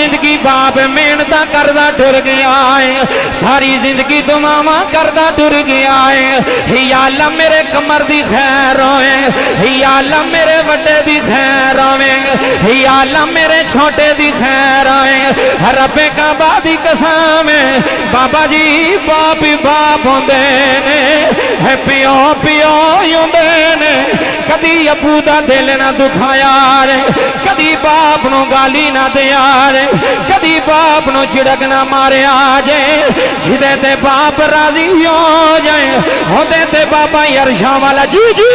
जिंदगी बाप मेहनत करदा टुर गया है, सारी जिंदगी दुआवां करदा टुर गया है। या अल्लाह मेरे कमर दी खैर होए, या अल्लाह मेरे वड्डे दी खैर होए, या अल्लाह मेरे छोटे दी खैर होए। रब्बे काबा दी कसम बाबा जी बाप ही बाप होंदे ने, प्यो प्यो होंदे ने। कदी अबू दा दिल ना दुखाया रे, कदी बाप नू गाली ना दिया रे, कदी बाप नू झिड़क ना मारिया जे। जिदे ते बाप राजी हो जाए होंदे ते बाबा अरशा वाला। जी जी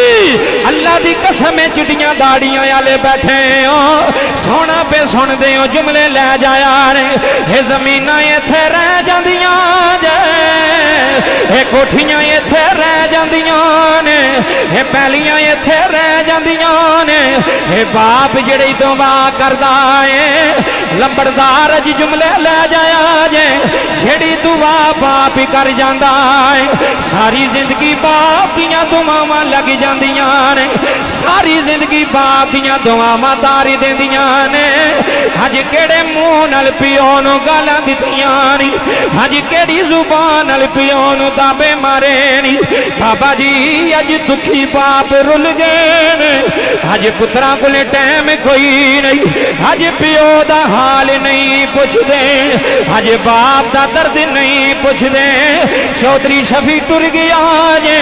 अल्लाह दी कसम चिड़ियां दाड़ियां वाले बैठे हो, सोना पे सुनदे हो जुमले लै जाया रे। ये जमीनां इत्थे रह जांदियां जे, ये कोठियां इत्थे रह जांदियां ने, ये पैलियां इत्थे रह जांदियां ने। ये बाप जेड़ी दुआ करदा है लंबड़दार अज जुमले लै जाया जे, जेड़ी दुआ बाप ही कर जांदा है। सारी जिंदगी बाप दियां दुआवां लग जांदियां ने, सारी जिंदगी बाप दियां दुआवां तारी देंदियां ने। अज केड़े मुंह नाल पिओ नू गालां दित्तियां नी, अज केड़ी जुबान नाल पिओ नू दाबे मारे नी। बाबा जी अज दुखी बाप रुल गए ने, अज पुत्रा कोले टाइम कोई नहीं, अज पिओ दा हाल नहीं पुछदे, अज बाप दा दर्द नहीं पुछदे। चौधरी शफी टुर गया जे,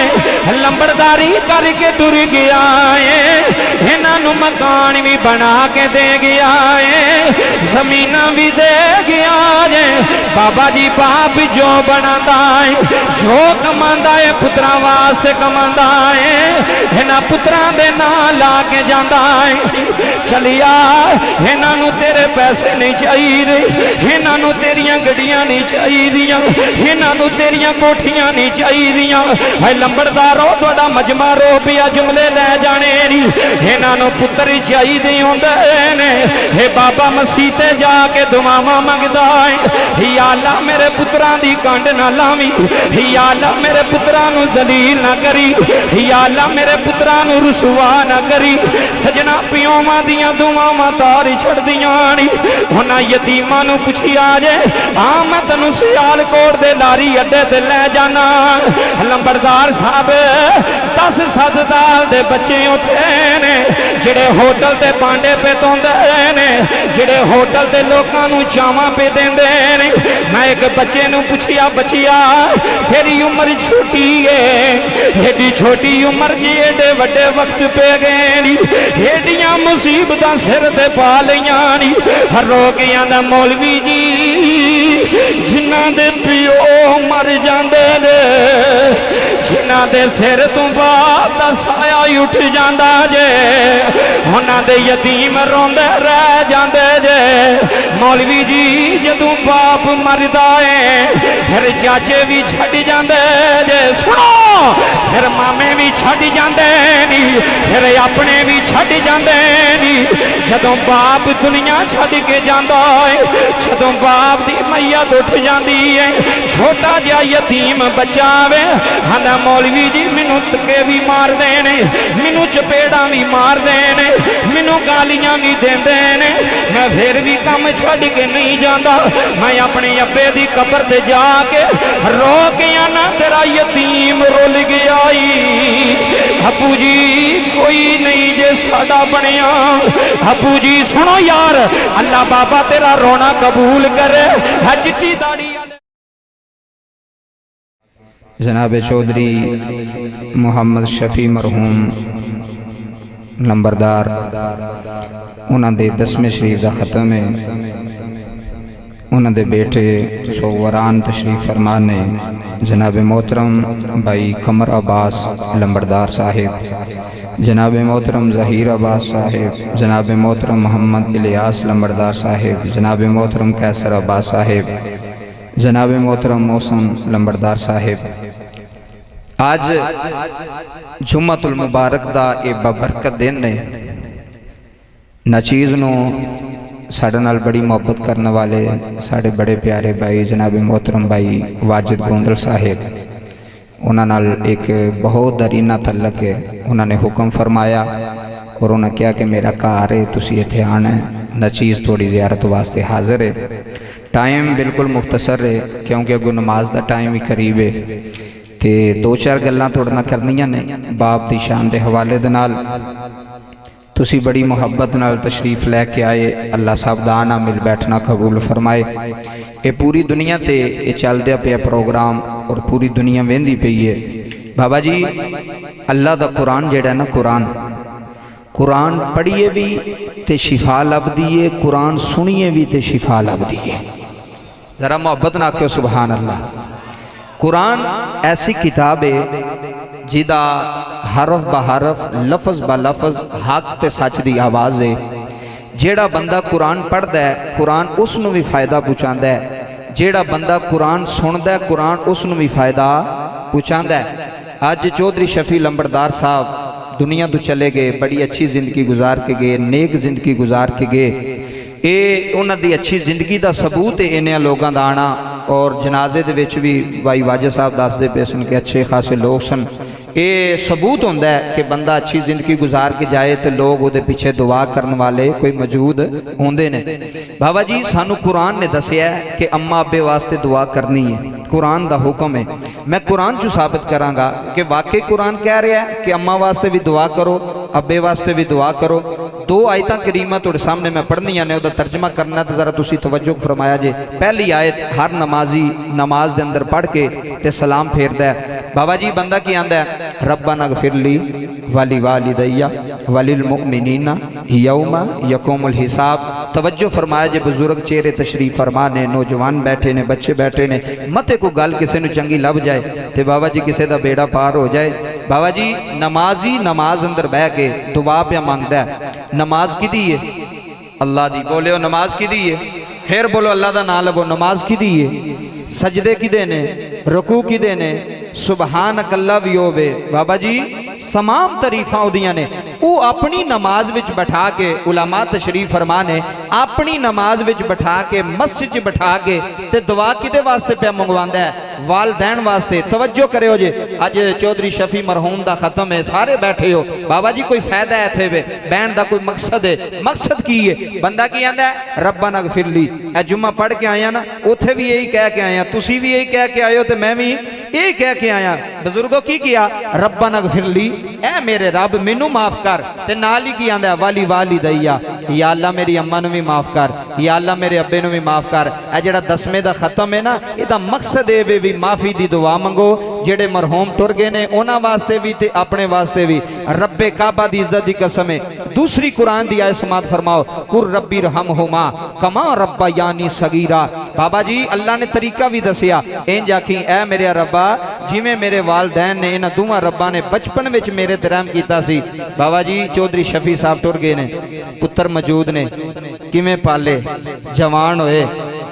लंबड़दारी करके टुर गया है। इन्हां नू मकान भी बना के दे गया है, जमीना भी दे गया जे। बाबा जी बाप जो बनाता है, जो कमांदा है पुत्रा वास्ते कमांदा है, इन्हां पुत्रा दे नाल ला के जांदा है। चलिया इन्हां नू तेरे पैसे नहीं चाहिए, इन्हां नू तेरियां गड्डियां नहीं चाहिए, इन्हां नू तेरियां कोठियां नहीं चाहिए। है लंबड़दारो तुहाडा मजमा रो पिया जुमले लै जाने नी, इन्हां नू पुत्तर चाहिए होंदे ने। हे बाबा मसीते जाके दुआवां मंगदा है, या अल्लाह मेरे पुत्रा दी कंड ना लावी, या अल्लाह मेरे पुत्रा नू जलील ना करी, या अल्लाह मेरे पुत्रा नू रुसवा ना करी। सजना पियोवां दियां दुआवां तारी छड़दियां नी। उन्हां यतीमां नू पुछिया जे, आ मैं तैनूं सियालकोट दे लारी अड्डे ते लै जाना। लंबड़दार साहब 10 साल दे बच्चे उत्थे ने, जेड़े होटल ते पांडे पे धोंदे ने, जेड़े होटल ते लोकां नू चावां पे देंदे ने। मैं एक बच्चे नू पुछिया, बच्चिया तेरी उम्र छोटी है, एडी छोटी उम्र जी एडे वड्डे वक्त पे गए नी, एडियां मुसीबतां सिर ते पा लईयां नी। रो के आंदा मौलवी जी जिन्हां दे पिओ मर जांदे ने, जिन्हां दे सिर तो बाप दा साया उठ जांदा जे, उन्हां दे यतीम रोंदे रह जांदे जे। मौलवी जी जदों बाप मरदा है फिर चाचे भी छड़ जांदे जे। सुनो फिर मामे भी छड़ जांदे नी, फिर अपने भी छड़ जांदे नी। जदों बाप दुनिया छड़ के जांदा है, जदों बाप दी मैयत उठ जांदी है, छोटा जिहा यतीम बच्चा वे आंदा मौलवी जी मैनू धक्के भी मार देने, मैनू चपेड़ा भी मार देने, मैनू गालियां भी देंदे ने, मैं फिर भी काम छड़ के नहीं जाता। मैं अपने अब्बे दी कब्र ते जाके रो के आना तेरा यतीम रुल गया। अबू जी कोई नहीं जे साडा बनिया। अबू जी सुनो यार, अल्लाह बाबा तेरा रोना कबूल करे। चिट्टी दाढ़ी जनाब चौधरी मुहम्मद शफी मरहूम लंबरदार, उन्होंने 10वें शरीफ का खत्म है। उन्होंने बेटे सोवरान तशरीफ फरमा ने जनाब मोहतरम भाई कमर अब्बास लंबरदार साहिब, जनाब मोहतरम ज़हीर अब्बास साहिब, जनाब मोहतरम मोहम्मद इलियास लंबरदार साहिब, जनाब मोहतरम कैसर अब्बास साहिब, जनाब मोहतरम मौसम लंबरदार साहिब। आज जुम्मतुल मुबारक दा ये बबरकत दिन ने। नाचीज़ नूं साडे नाल बड़ी मुहब्बत करने वाले साडे बड़े प्यारे भाई जनाब मोहतरम भाई वाजिद गोंदल साहिब, उन्हां नाल एक बहुत दरीना तल्लक है। उन्होंने हुक्म फरमाया और उन्हें कहा कि मेरा घर है, तुसीं इत्थे आना है। नचीज़ थोड़ी ज़ियारत वास्ते हाज़िर है। टाइम बिल्कुल मुख्तसर है क्योंकि अगों नमाज का टाइम भी करीब है। तो दो चार गल्लां तुहाडे नाल करनियां ने बाप दी शान के हवाले दे नाल। तुसी बड़ी मुहब्बत नाल तशरीफ लैके आए, अल्लाह साहब दा आना मिल बैठना कबूल फरमाए। ये पूरी दुनिया ते ये चलदा पिया प्रोग्राम और पूरी दुनिया वेंदी पई है। बाबा जी अल्लाह दा कुरान जिहड़ा ना, कुरान पढ़िए भी ते शिफा लभदी है, कुरान सुनिए भी ते शिफा लभदी है। जरा मुहब्बत ना आखियो सुबहान अल्लाह। कुरान ऐसी किताब है जिदा हरफ ब हरफ लफज ब लफज हक ते सच दी आवाज़ है। जेड़ा बंदा कुरान पढ़दा है कुरान उसनू भी फायदा पहुँचाता है, जेड़ा बंदा कुरान सुनदा है कुरान उसनू भी फायदा पहुँचाता है। अज चौधरी शफी लंबड़दार साहब दुनिया तो चले गए, बड़ी अच्छी जिंदगी गुजार के गए, नेक जिंदगी गुजार के गए। ये उन्हां दी अच्छी जिंदगी का सबूत है इन्हां लोगों का आना। और जनाजे दे विच भी भाई वाजिद साहब दसदे पे सन कि अच्छे खासे लोग सन। ये सबूत होंदा है कि बंदा अच्छी जिंदगी गुजार के जाए तो लोग उहदे पीछे दुआ करने वाले कोई मौजूद होंदे ने। बाबा जी सानू कुरान ने दसिया कि अम्मा अब्बे वास्ते दुआ करनी है, कुरान दा हुक्म है। मैं कुरान चू साबित करांगा कि वाकई कुरान कह रहा है कि अम्मा वास्ते भी दुआ करो, अब्बे वास्ते भी दुआ करो। दो आयत करीमा तुहाडे सामने मैं पढ़नियां ने, उहदा तर्जमा करना तो जरा तुसी तवज्जो फरमाया जे। पहली आयत हर नमाजी नमाज दे अंदर पढ़ के ते सलाम फेरदा है। बाबा जी बंदा की आंदा है रब्बना गफिरली वली वालिदैया वलिल मुमिनीना यौमा यकुमुल हिसाब। तवज्जो फरमाया जे, बुजुर्ग चेहरे तशरीफ फरमा ने, नौजवान बैठे ने, बच्चे बैठे ने, मते को गल किसी नूं चंगी लभ जाए तो बाबा जी किसी का बेड़ा पार हो जाए। बाबा जी नमाजी नमाज अंदर बह के दुआ पिया मंगदा है। नमाज किदी है? अल्लाह दी। बोलियो नमाज किदी है? फिर बोलो अल्लाह दा नाम लवो। नमाज किदी है? सजदे किदे ने, रुकू किदे ने, सुबहान अल्लाह भी होवे। बाबा जी तमाम तारीफां उदियां ने। वो अपनी नमाज विच बैठा के उलमा तशरीफ फरमा ने अपनी नमाज विच बैठा के मस्जिद च बैठा के ते दुआ किदे वास्ते पे मंगवांदा है? वालदैन वास्ते। तवज्जो करियो जे, अज चौधरी शफी मरहूम दा खत्म है, सारे बैठे हो। बाबा जी कोई फायदा है इत्थे वे बैठ दा कोई मकसद है? मकसद की है? बंदा की आंदा है रब्बना गफिरली। ए जुम्मा पढ़ के आया ना, उथे भी यही कह के आया, तुसी भी यही कह के आयो, तो मैं भी यही कह के आया। बुजुर्गों की किया? रब्बना गफिरली, ए मेरे रब मैनू माफ कर। ते नाल ही की आंदा वाली वाली दैया, या अल्लाह मेरी अम्मा नू भी माफ कर, या अल्लाह मेरे अब्बे नू भी माफ कर। ए जेड़ा 10वें दा खत्म है ना, इहदा मकसद है भी माफी दी दुआ मंगो। जेड़े मरहूम टुर गए ने उन्हां वास्ते भी ते अपने वास्ते भी। रब्बे काबा दी इज्जत दी कसम है। दूसरी कुरान दी आयत समात फरमाओ, कुर रब्बी रहमहुमा कमा रब्बा यानी सगीरा। बाबा जी अल्लाह ने तरीका भी दसिया, इंज आखी ए मेरे रब्बा जिवें मेरे वालदैन ने, इन्हां दोवां रब्बा ने बचपन विच मेरे ते रहम कीता सी। बाबा जी चौधरी शफी साहब टुर गए ने, पुत्र मौजूद ने, किवें पाले, जवान होए,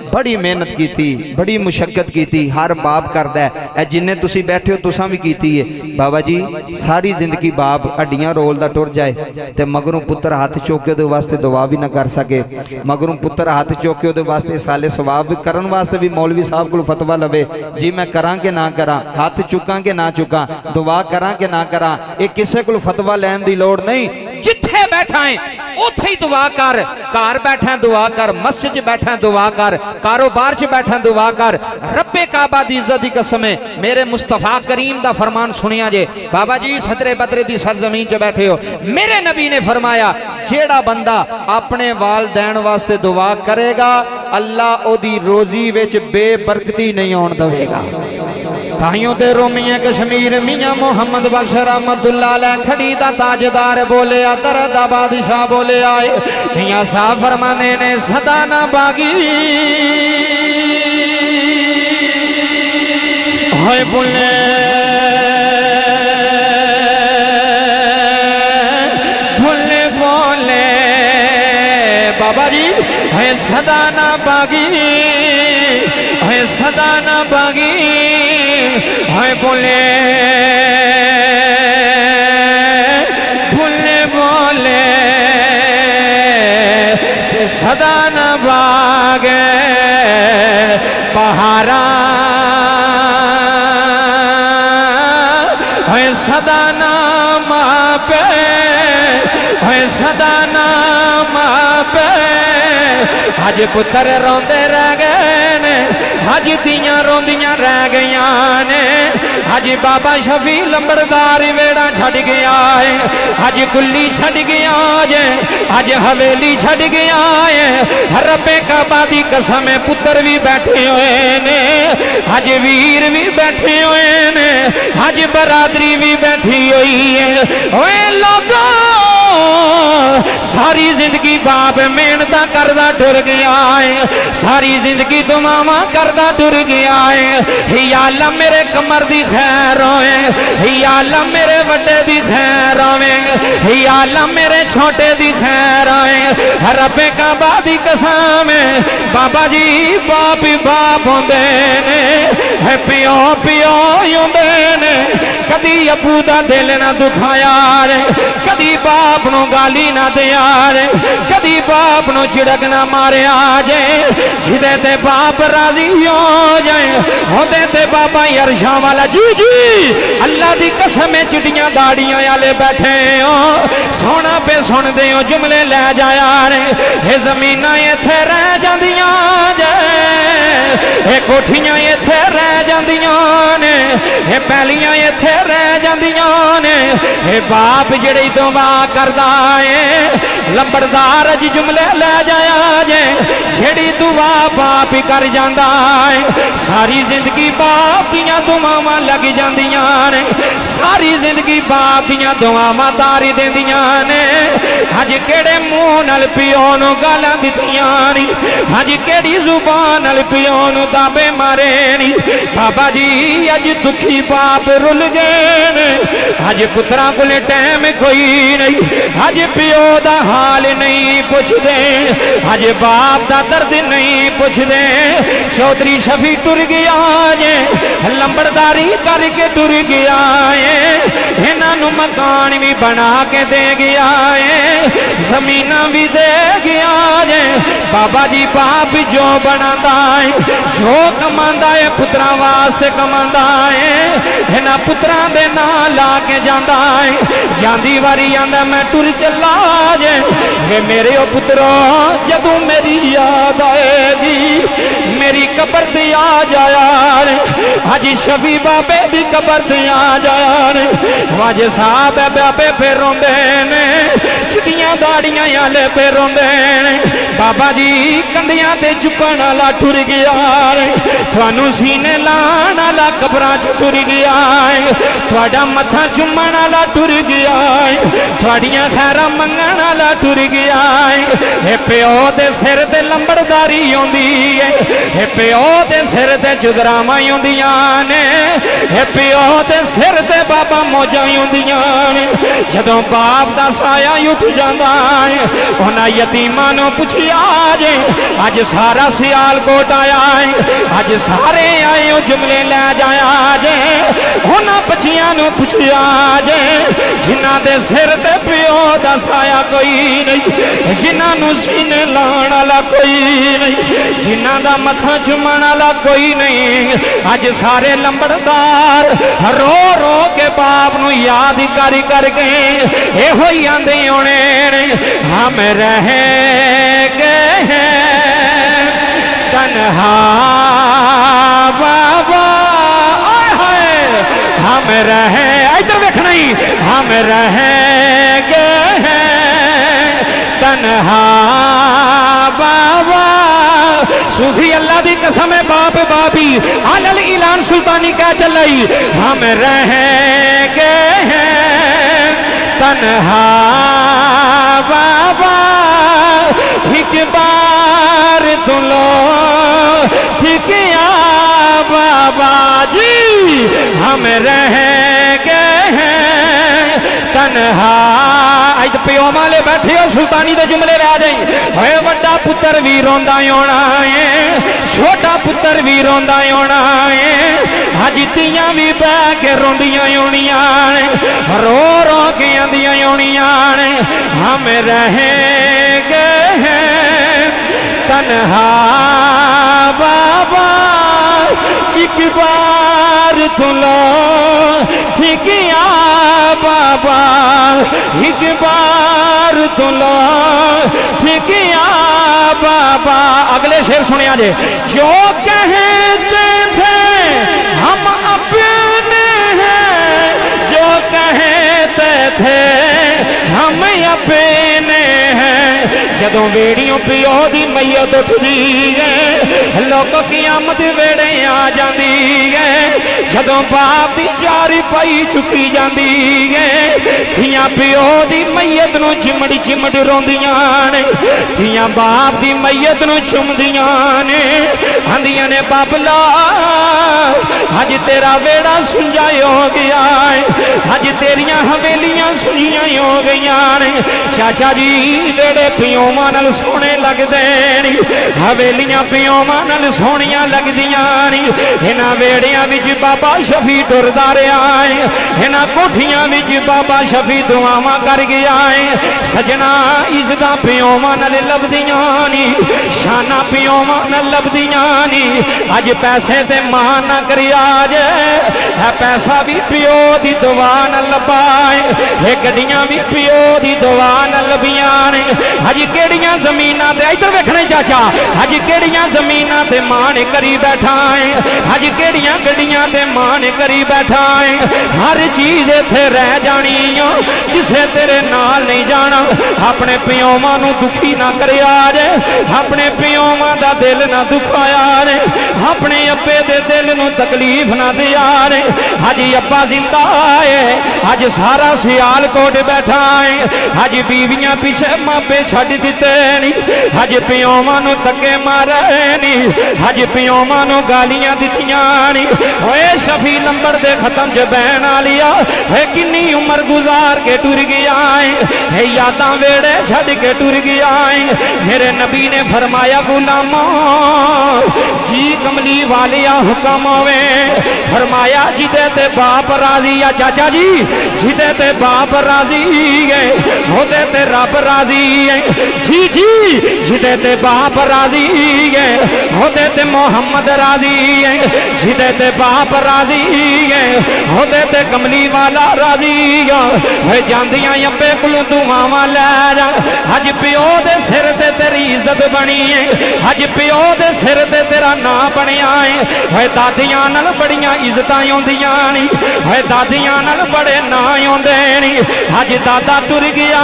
बड़ी मेहनत की थी, बड़ी मुशक्कत की थी। हर बाप करदा है, जिन्ने तुसी बैठे हो तुसां भी कीती है। बाबा जी सारी जिंदगी बाप हड्डियां रोलदा टुर जाए ते मगरों पुत्र हाथ चौके उहदे वास्ते दुआ भी ना कर सके, मगरों पुत्र हाथ चौके उहदे वास्ते साले सवाब भी करन वास्ते भी मौलवी साहब को फतवा लवे जी मैं करा कि ना करा, हाथ चुका कि ना चुका, दुआ करा कि ना करा। ये किसी को फतवा लैन की लोड़ नहीं। जिथे बैठा है उथे ही दुआ कर, घर बैठा दुआ कर, मस्जिद च बैठा दुआ कर, कारोबार च बैठा दुआ कर। रब्बे काबा दी इज्जत दी कसम है, मेरे मुस्तफा करीम दा फरमान सुनिया जे। बाबा जी सदरे बदरे दी सरजमीन च बैठे हो, मेरे नबी ने फरमाया जेड़ा बंदा अपने वालदैन वास्ते दुआ करेगा अल्लाह ओदी रोजी विच बेबरकती नहीं आउण देवेगा। ताइयों ते रोमिया कश्मीर मियां मोहम्मद बख्श रहमतुल्लाह अलैह खड़ी दा ताजदार बोले दर दा बादशाह बोले आए मियां साहब फरमाने ने सदा ना बागी होए बोले बोले बोले बाबा जी है सदा ना बागी है सदा ना बागी है बोले बोले बोले सदा न बागे पहाड़ा है सदा न मापे है सदा न मापे अज पुत्र रोंदे रह गए ने, अज दियां रोंदियां रह गईयां ने। अज बाबा शफी लंबड़दार वेड़ा छड़ गया है, अज कुल्ली छड़ गया जे, अज हवेली छड़ गया है। रब्बे काबा दी कसम पुत्र भी बैठे हुए ने, अज वीर भी बैठे हुए ने, अज बरादरी भी बैठी हुई है। ओए लोगों सारी जिंदगी बाप मेहनत करदा टुर गया है, सारी जिंदगी दुआवां करदा टुर गया है। या अल्लाह मेरे कमर दी खैर होए, या अल्लाह मेरे वड्डे दी खैर होए, या अल्लाह मेरे छोटे दी खैर होए। रब्बे काबा दी कसम बाबा जी बाप ही बाप होंदे ने, प्यो प्यो होंदे ने। कदी अबू दा दिल ना दुखाया रे, कदी बाप नु गाली ना दिया रे, कदी बाप नु झिड़क ना मारिया जे। जिदे ते बाप राजी हो जाए होंदे ते बाबा अरशा वाला। जी जी अल्लाह दी कसम चिड़ियां दाड़ियां वाले बैठे हो, सोना पे सुनदे हो जुमले ले जाया रे। ये जमीना इत्थे रह जांदियां जे, ये कोठियां इत्थे रह जांदियां ने, ये पैलियां इत्थे रह जांदियां ने। ये बाप जेड़ी दुआ करदा है लंबड़दार अज जुमले ले जाया जे, जेड़ी दुआ बाप ही कर जांदा है। सारी जिंदगी बाप दियां दुआवां लग जांदियां ने, सारी जिंदगी बाप दियां दुआवां तारी देंदियां ने। अज केड़े मुंह नाल पिओ नूं गालां दित्तियां नी, अज केड़ी जुबान नाल पिओ नूं दाबे मारे नी। बाबा जी अज दुखी बाप रुल गए ने, अज पुत्रा कोले टाइम कोई नहीं, अज पिओ दा हाल नहीं पुछदे, अज बाप दा दर्द नहीं पुछदे। चौधरी शफी टुर गया जे, लंबड़दारी करके टुर गया है। इन्हां नूं मकान भी बना के दे गया है, जमीना भी दे गया जे। बाबा जी बाप जो बनांदा है, जो कमांदा है पुत्रा वास्ते कमांदा है। इन्हां पुत्रा दे नां ला के जांदा है, जांदी वारी आंदा मैं टुर चला जे। हे मेरे ओ पुत्रो जदों मेरी याद आएगी मेरी कबर ते आ जाया रे। अज शफी बाबे दी कबर ते आ जाया रे। अज साहब बाबे फिर रोंदे ने, चिट्टियां दाड़ियां आले फिर रोंदे ने। बाबा जी कंधियां ते चुकण वाला टुर गया रे, थानू सीने लाण वाला कबरां च टुर गया है, थोड़ा मत्था चुम्मण वाला टुर गया है, थोड़ियां खैरां मंगण वाला टुर गया है। हे प्यो दे सिर ते लंबड़दारी आउंदी है, हे प्यो दे सिर ते जुगरावां आउंदियां ने, हे प्यो दे सिर ते बाबा मौजां आउंदियां ने। जदों बाप दा साया उठ जांदा है, उन्हां यतीमां नूं पुछिया जे। अज सारा सियालकोट आया है, अज सारे आए हो जुमले लै जाया जे। उन्हां बच्चियां नूं पुछिया जे, जिन्हां दे सिर ते प्यो दा साया कोई नहीं, जिन्हां नूं सीने लाण वाला कोई नहीं, जिन्हां दा मत्था चुम्मण वाला कोई नहीं। अज सारे लंबड़दार रो रो के बाप नूं याद कर करके एहो ही आंदे होने ने, हम रह गए हैं तन्हा बाबा। हम रह इधर देखना ही, हम रह गए हैं तन्हा बाबा। सूफी अल्लाह दी कसम है बाप बापी अलल इलान सुल्तानी क्या चलाई। हम रह गए हैं तन्हा बाबा, एक बार तुलो ठिकिया बाबा जी। हम रह गए हैं तन्हा। अज प्यो वाले बैठे हो सुल्तानी दे जुमले रह जाए। होए वड्डा पुत्र भी रोंदा होना है, छोटा पुत्र भी रोंदा होना है। अज तियां भी बह के रोंदियां होनियां ने, रो रो के आंदियां होनियां ने। हम रह गए हैं तन्हा बाबा, एक बार तुलो ठिकिया बाबा, एक बार तुलो ठिकिया बाबा। शेर सुनिया जे। जो कहते थे हम अपने हैं, जो कहते थे हम अपने हैं, जदों बेड़ियों पिओ दी मैयत उठदी है लोगों कियामत वेड़े आ जांदी है। जदों बाप दी चारी पाई चुकी जांदी है थियां पिओ दी मैयत नूं चिमड़ी चिमड़ रोंदियां ने, थियां बाप दी मैयत नूं चुमदियां ने, आंदियां ने बाबला अज तेरा वेड़ा सुंजा हो गया है, अज तेरियां हवेलियां सुनियां हो गईयां ने। चाचा जी वेड़े पिओवां नाल सोहणे लगदे ने, हवेलियां पिओवां नाल सोहणियां लगदियां ने। इन्हां वेड़ियां विच बाबा शफी टुरदा रहा है, इन्हां कोठियां विच बाबा शफी दुआवां कर गया है। सजना इज्जतां पिओवां नाल लभदियां नी, शाना पिओवां नाल लभदियां नी। अज पैसे ते मान ना करी आज है, पैसा भी पिओ दी दुआ नाल लभा है, गड्डियां भी पिओ दी दुआ नाल लभियां ने। अज केड़ियां ज़मीनां ते इधर वेखणे चाचा, अज केड़ियां ज़मीनां ते मान करी बैठा है, अज केड़ियां गड्डियां ते मान करी बैठा है। हर चीज इत्थे रह जानी, किसे तेरे नाल नहीं जाना। अपने पिओवां नूं दुखी ना करिया जे, अपने पिओवां दा दिल ना दुखाया रे, अपने अब्बे दे दिल नूं तकलीफ ना दिया रे। अज अब्बा जिंदा है, अज सारा सियालकोट बैठा है, अज बीवियां पीछे मापे छड्ड दिते नी, अज पिओवां नूं धक्के मारे नी, अज पिओवां नूं गालियां दित्तियां नी। ओए शफी लंबड़ दे खत्म च बहन आलिया किन्नी उम्र गुजार के टुर गया है, यादां वेड़े छड्ड के टुर गया है। मेरे नबी ने फरमाया गुलामो जी कमली वालिया हुक्म होवे, फरमाया जिदे ते बाप राजी आ चाचा जी, जिदे ते बाप राजी है होदे ते रब राजी है। जी जी जिदे ते बाप राजी है होदे ते मोहम्मद राजी है, जिदे ते बाप राजी है होदे ते कमली वाला राजी है। जांदियां अब्बे कोलों दुआवां लै जा, अज पिओ दे सिर ते तेरी इज्जत बनी है, अज पिओ दे सिर ते तेरा नां बनिया है। दादियां नाल बड़ियां इज्जतां आउंदियां नी, दादियां नाल बड़े नां आउंदे नी। अज दादा टुर गया,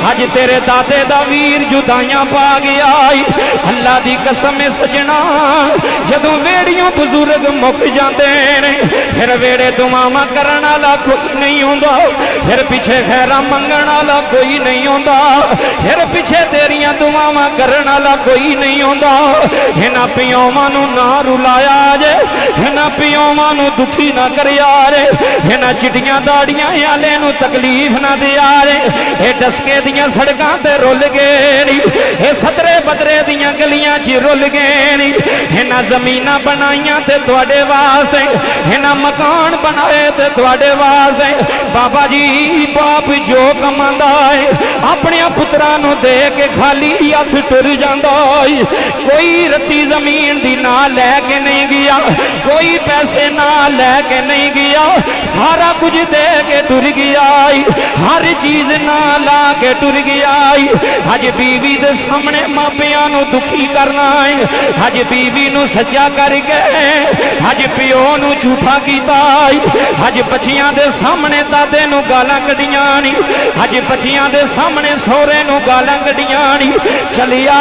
अज तेरे दादे दा वीर जुदाइयां पा गया। अल्लाह दी कसम सजना जदों वेड़ियों बुजुर्ग मुक जाते ने, फिर वेड़े दुआवां करन वाला कोई नहीं होंदा, फिर पिछे खैरा मंगण वाला कोई नहीं होंदा, फिर पिछे तेरियां दुआवां करन वाला कोई नहीं होंदा। इन्हां पिओवां नूं ना रुलाया जे, इन्हां पिओवां नूं दुखी ना करिया रे, इन्हां चिट्टियां दाड़ियां आले नूं तकलीफ ना दिया रे। ये डसके दियां सड़कां ते रुल गए नी, ये सदरे बदरे दियां गलियां च रुल गए नी। इन्हां ज़मीनां बनाइयां ते तुहाडे वास्ते, इन्हां मकान बनाए ते तुहाडे वास्ते। बाबा जी बाप जो कमांदा है अपने पुत्रां नूं दे के खाली हथ टुर जांदा है। कोई रत्ती जमीन दी ना लैके नहीं गया, कोई पैसे ना लैके नहीं गया, सारा कुछ दे के टुर गया, हर चीज ना ला के टुर गया। अज बीवी दे सामने मापियां नूं दुखी करना है, अज बीवी नूं सच्चा करके अज पिओ नूं झूठा कीता, अज बच्चियां दे सामने दादे नूं गालां कड्डियां नी, अज बच्चियां दे सामने सोहरे नूं गालां कड्डियां नी। चलिया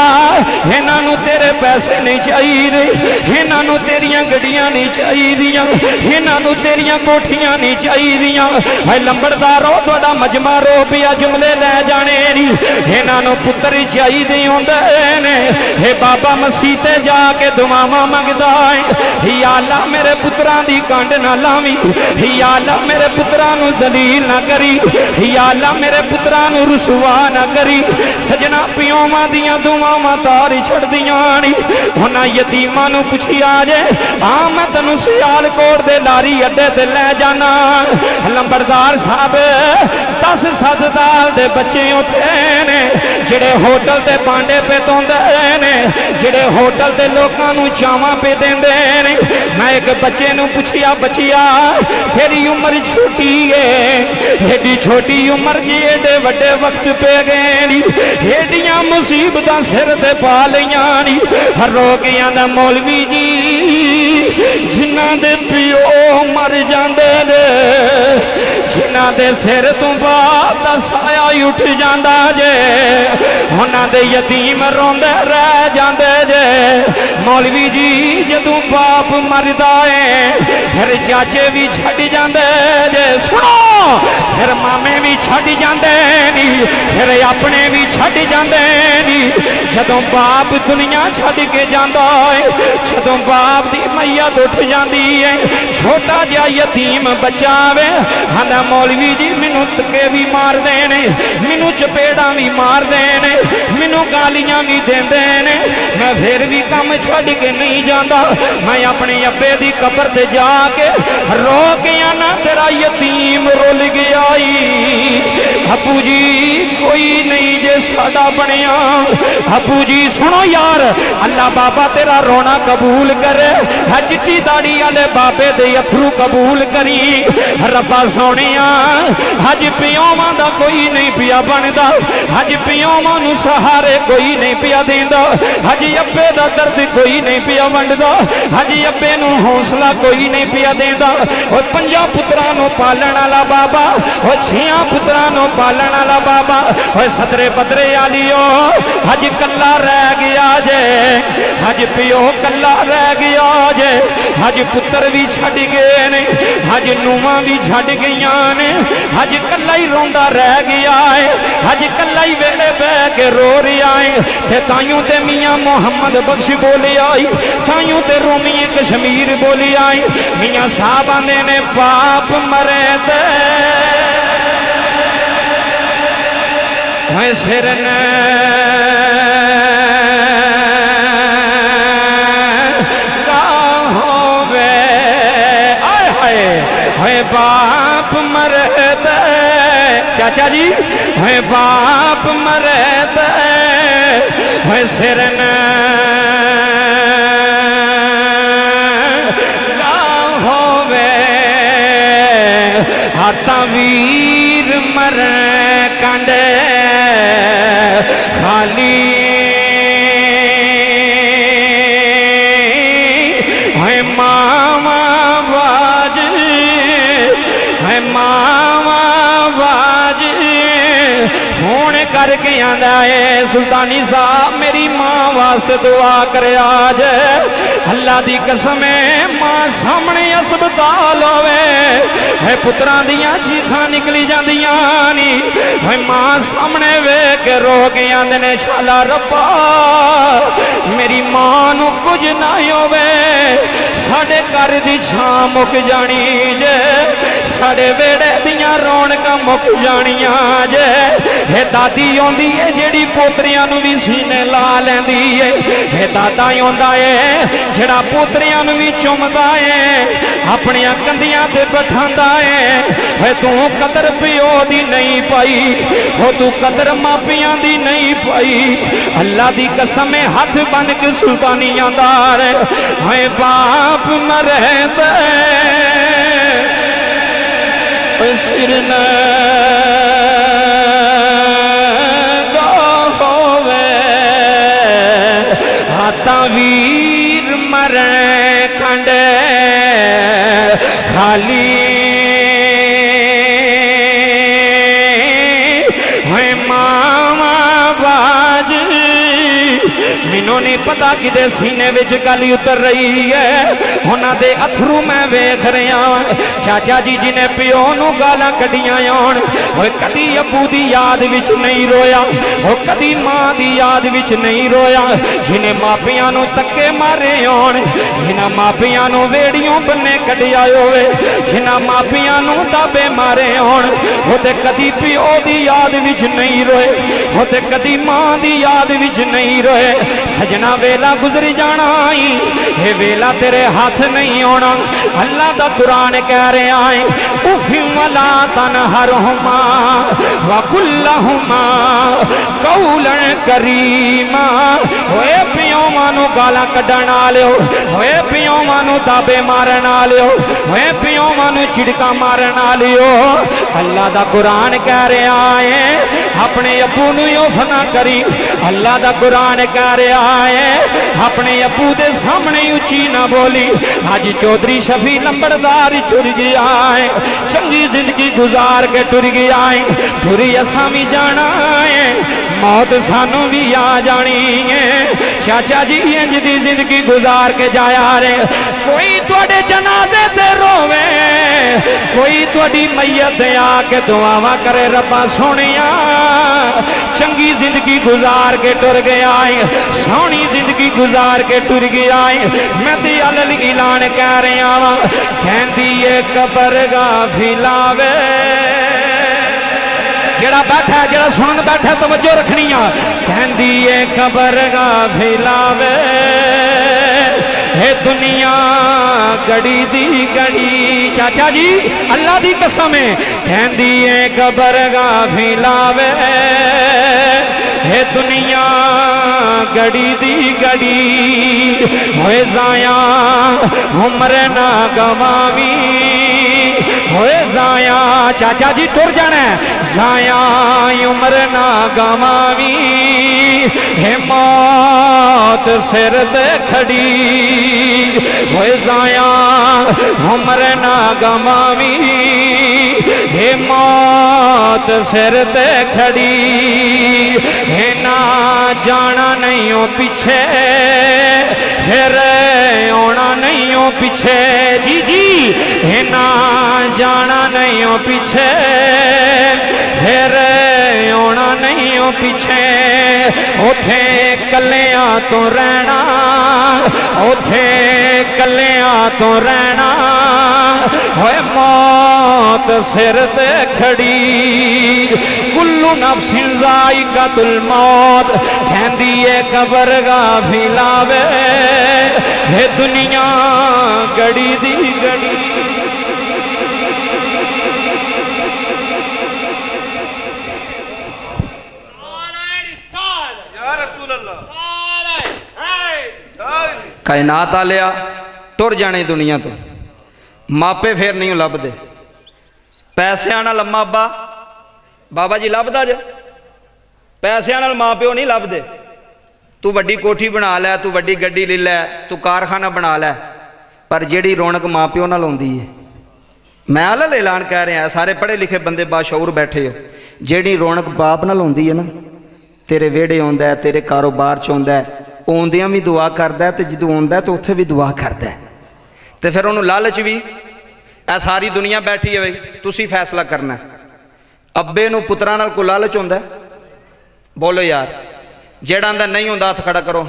इन्हां नूं तेरे पैसे नहीं चाहिए, इन्हां नूं तेरियां गड्डियां नहीं चाहिदियां, इन्हां नूं तेरियां कोठियां नहीं चाहिदियां। है लंबड़दारो तुहाडा मजमा रो पिया जुमले लै जाने नी, इन्हां नूं पुत्तर चाहिदे हुंदे ने। हे बाबा मसीते जाके दुआवां मंगदा है, या अल्लाह मेरे पुत्रां दी कंड ना लावी, या अल्लाह मेरे पुत्रां नूं जलील ना करी, या अल्लाह मेरे पुत्रां नूं रुसवा ना करी। सजना पिओवां दियां दुआवां तार छड़दियां नी। उन्हां यतीमां नूं पुछिया जे आ मैं तैनूं सियालकोट दे लारी अड्डे ते लै जाना, लंबड़दार साहब 10 साल दे बच्चे उत्थे ने, ਜਿਹੜੇ होटल ते भांडे पे धोंदे ने, ਜਿਹੜੇ होटल ते लोकां नूं चावां पे देंदे ने। मैं एक बच्चे नूं पुछिया, बच्चिया तेरी उम्र छोटी है, एडी छोटी उम्र जी एडे वड्डे वक्त पे गए नी, एडियां मुसीबतां सिर ते पा लईयां नी। रो के आंदा मौलवी जी जिन्हां दे पिओ मर जांदे ने, जिन्हां दे सिर तो बाप दा साया उठ जांदा जे, उन्हां दे यतीम रोंदे रह जांदे जे। मौलवी जी जदों बाप मरदा है फिर चाचे भी छड़ जांदे जे, सुनो फिर मामे भी छड़ जांदे नी, फिर अपने भी छड़ जांदे नी। जदों बाप दुनिया छड़ के जांदा है, जदों बाप दी मैयत उठ जांदी है, छोटा जिहा यतीम बच्चा वे आंदा मौलवी जी मैनू धक्के भी मार देने, मैनू चपेड़ा भी मार देने, मैनू गालियां भी देंदे ने, मैं फिर भी काम छड़ के नहीं जाता। मैं अपने अब्बे दी कब्र ते जाके रो के आना तेरा यतीम रुल गया। अबू जी कोई नहीं जे साडा बनिया। अबू जी सुनो यार, अल्लाह बाबा तेरा रोना कबूल करे, चिट्टी दाड़ी वाले बाबे दे अथरू कबूल करी। रब्बा सोनिया हज पियोवां दा कोई नहीं पिया बनदा, हज पियोवां नूं सहारे कोई नहीं पिया देंदा, हज अब्बे दा दर्द कोई नहीं पिया वंडदा, हज अब्बे नूं हौसला कोई नहीं पिया देंदा। और 5 पुत्रां नूं पालण वाला बाबा, और 6 पुत्रां नूं पालण वाला बाबा, और सदरे बदरे आलियो हज कल्ला रह गया जे, हज पियो कल्ला रह गया जे। हज पुत्र भी छड़ गए ने, हज नूंहां भी छड़ गईयां ने, हज कल्ला ही रोंदा रह गया है, हज कल्ला ही वेले बह के रो रहा है। ते ताइयों ते मियां मोहम्मद बख्श बोले आई, ताइयों ते रोमी कश्मीर बोली आई। मियां साहब आंदे ने बाप मरे ते सिर न है बाप मरद चाचा जी, है बाप मरद है सिर न होवे, हाथा वीर मर कंडे खाली है मामा बाज, है मामा बाज फोन करके आंदा है सुल्तानी साहब मेरी मां वास्ते दुआ करे आज। अल्लाह दी कसम है मां सामने अस्पताल होवे है, पुत्रां दियां चीखां निकली जांदियां नी, है मां सामने वेख के रो के आंदे ने शाला रब्बा मेरी मां नूं कुछ ना होवे, साडे घर दी छां मुक जानी जे, साडे वेड़े दियां रौनकां मुक जानियां जे। हे दादी आउंदी है जेड़ी पोतरियां नूं भी सीने ला लैंदी है, हे दादा आउंदा है जेड़ा पोतरियां नूं भी चुमदा है, अपनी कंधियां ते बिठांदा है। हे तू कदर पिओ दी नहीं पाई, हो तू कदर मापियां दी नहीं पाई। अल्लाह दी कसम है हाथ बन के सुल्तानी आंदा है बाप मरे सिर न होवे, हाथा वीर मरण कंडे खाली है मामा बाज। मैनू नहीं पता कि सीने विच गल उतर रही है, उन्होंने अथरू मैं वेख रहा। चाचा जी जिन्हें प्यो नूं गालां कढ़ियां आउण, कदी अबू की याद विच नहीं रोया, वो कदी मां की याद विच नहीं रोया। जिन्हें मापियां नूं धक्के मारे आउण, जिन्हां मापियां नूं वेड़ियों बन्ने कढ़िया होवे, जिन्हां मापियां नूं दाबे मारे आउण, वो ते कदी प्यो की याद विच नहीं रोए, वो ते कदी मां की याद विच नहीं रोए। सजना वेला गुजरी जाना ये वेला तेरे हाथ नहीं आना। अल्लाह दा कुरान कह रहा है उफिम वला तनहरहुमा वकुल्लहुमा कौलन करीमा। होए पियो मानो गाला कड्डण वालिओ, होए पियो मानो दाबे मारन वालिओ, होए पियो मानो चिड़का मारन वालिओ। अल्लाह दा कुरान कह रहा है अपने अबू नूं उफ ना करी। अल्लाह दा कुरान कह रहा है अपने अबू दे सामने उची ना बोली। अज चौधरी शफी लंबड़दार टुर गया है, चंगी जिंदगी गुजार के टुर गया है। टुरी असां भी जाना है, मौत सानू भी आ जानी है। चाचा जी इंज दी जिंदगी गुजार के जाया रे। कोई तुहाडे जनाजे ते रोवे, कोई तुहाडी मैयत ते आके दुआवां करे रब्बा सोहणिया चंगी जिंदगी गुजार के टुर गया है, सोहनी जिंदगी गुजार के टुर गया है। मैं ते अलल ऐलान कह रहा वा कहंदी ए कबर गाफिला वे। जेड़ा बैठा है जेड़ा सुनन बैठा तवज्जो रखनी आ। कहंदी ए कबर गाफिला वे हे दुनिया गड़ी दी गड़ी। चाचा जी अल्लाह दी कसम है कहंदी ए कबर गाफिला वे हे दुनिया गड़ी दी गड़ी। होए जाया उम्र ना गवावी, होए जाया चाचा जी टुर जाना जाया उम्र ना गवावी। हे मौत सिर ते खड़ी, होए जाया उम्र ना गवावी। हे मौत सिर ते खड़ी, हे ना जाना नहीं हो पीछे फिर आना नहीं हो पीछे। जी जी हे ना जाना नहीं हो पीछे फिर आना नहीं हो पीछे। उथे कलिया तो रहना, उथे कलिया तो रहना। होए मौत सिर ते खड़ी, कुल्लू नफ्सिन ज़ाइक़तुल मौत। कहंदी ए कबर गाफिला वे हे दुनिया गड़ी दी गड़ी। कायनात आलिया टुर जाने दुनिया तो, मापे फिर नहीं लभदे। पैसिਆਂ ਨਾਲ लम्मा अब्बा बाबा जी लभदा जे, पैसिਆਂ ਨਾਲ माँ प्यो नहीं लभदे। तू वड्डी कोठी बना लै, तू वड्डी गड्डी ले लै, तू कारखाना बना लै, पर जिहड़ी रौनक माँ प्यो नाल आउंदी है। मैं अलल ऐलान कह रहा, सारे पढ़े लिखे बंदे बाशऊर बैठे हो, जिहड़ी रौनक बाप नाल आउंदी है ना, तेरे वेड़े आउंदा है, तेरे कारोबार च आउंदा है, आउंदियां भी दुआ करदा है, ते जदों आउंदा है तो उत्थे भी दुआ करदा है। ते फिर उहनूं लालच भी ए सारी दुनिया बैठी है, बई तुसीं फैसला करना। अब्बे नूं पुत्रां नाल कोई लालच हुंदा है? बोलो यार, जेड़ा आंदा नहीं हुंदा हत्थ खड़ा करो।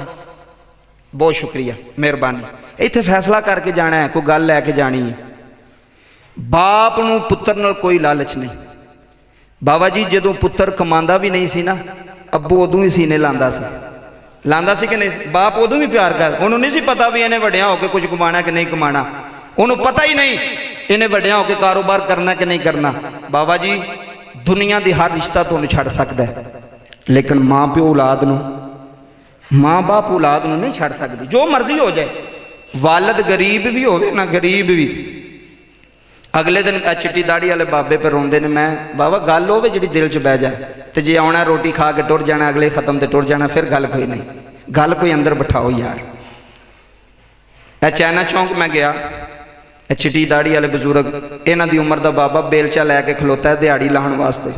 बहुत शुक्रिया, मेहरबानी। इत्थे फैसला करके जाना है, कोई गल लैके जानी है। बाप नूं पुत्तर नाल कोई लालच नहीं। बाबा जी जदों पुत्तर कमांदा भी नहीं सी ना, अब्बू उदों ही सीने लांदा सी कि नहीं? बाप उदों भी प्यार कर, उन्होंने नहीं सी पता भी इन्हें वड्डियां होके कुछ कमाना कि नहीं कमाना, उन्होंने पता ही नहीं इन्हें वड्डियां होके कारोबार करना कि नहीं करना। बाबा जी दुनिया दी हर रिश्ता तुहानूं छड्ड सकदा है, लेकिन माँ प्यो औलाद नूं, माँ बाप औलाद नूं नहीं छड्ड सकदी। जो मर्जी हो जाए, वालद गरीब भी होवे ना गरीब भी। अगले दिन चिट्टी दाड़ी वाले बाबे पर रोंदे ने। मैं बाबा गल होवे जिहड़ी दिल च बह जाए, तो जे आना रोटी खा के टुर जाना, अगले खत्म ते टुर जाना, फिर गल कोई नहीं। गल कोई अंदर बिठाओ यार। चाइना चौंक मैं गया, चिट्टी दाड़ी वाले बजुर्ग, इन्हां दी उम्र दा बाबा बेलचा लैके खलोता है दिहाड़ी लाउण वास्ते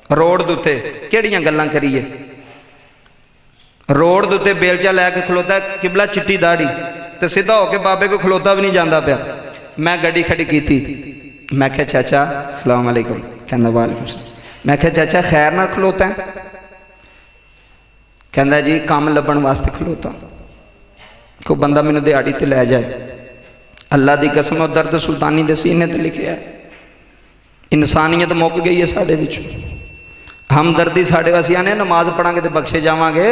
रोड दे उत्ते। किहड़ियां गल्लां करिए, रोड दे उत्ते बेलचा लैके खलोता है, किबला चिट्टी दाड़ी, तो सीधा होके बाबे को खलोता भी नहीं जाता पाया। मैं गड्डी खड़ी की, मैं क्या चाचा अस्सलाम वालेकुम, कहंदा वालेकुम सलाम। मैं क्या चाचा खैर नाल खलोता है? कहंदा जी काम लभण वास्ते खलोता, कोई बंदा मैनूं दिहाड़ी ते लै जाए। अल्लाह की कसम दर्द सुल्तानी दे सीने ते लिखिया है। इंसानियत मुक गई है साडे विच, हमदर्दी साडे वासियां ने नमाज पढ़ांगे तो बख्शे जावांगे,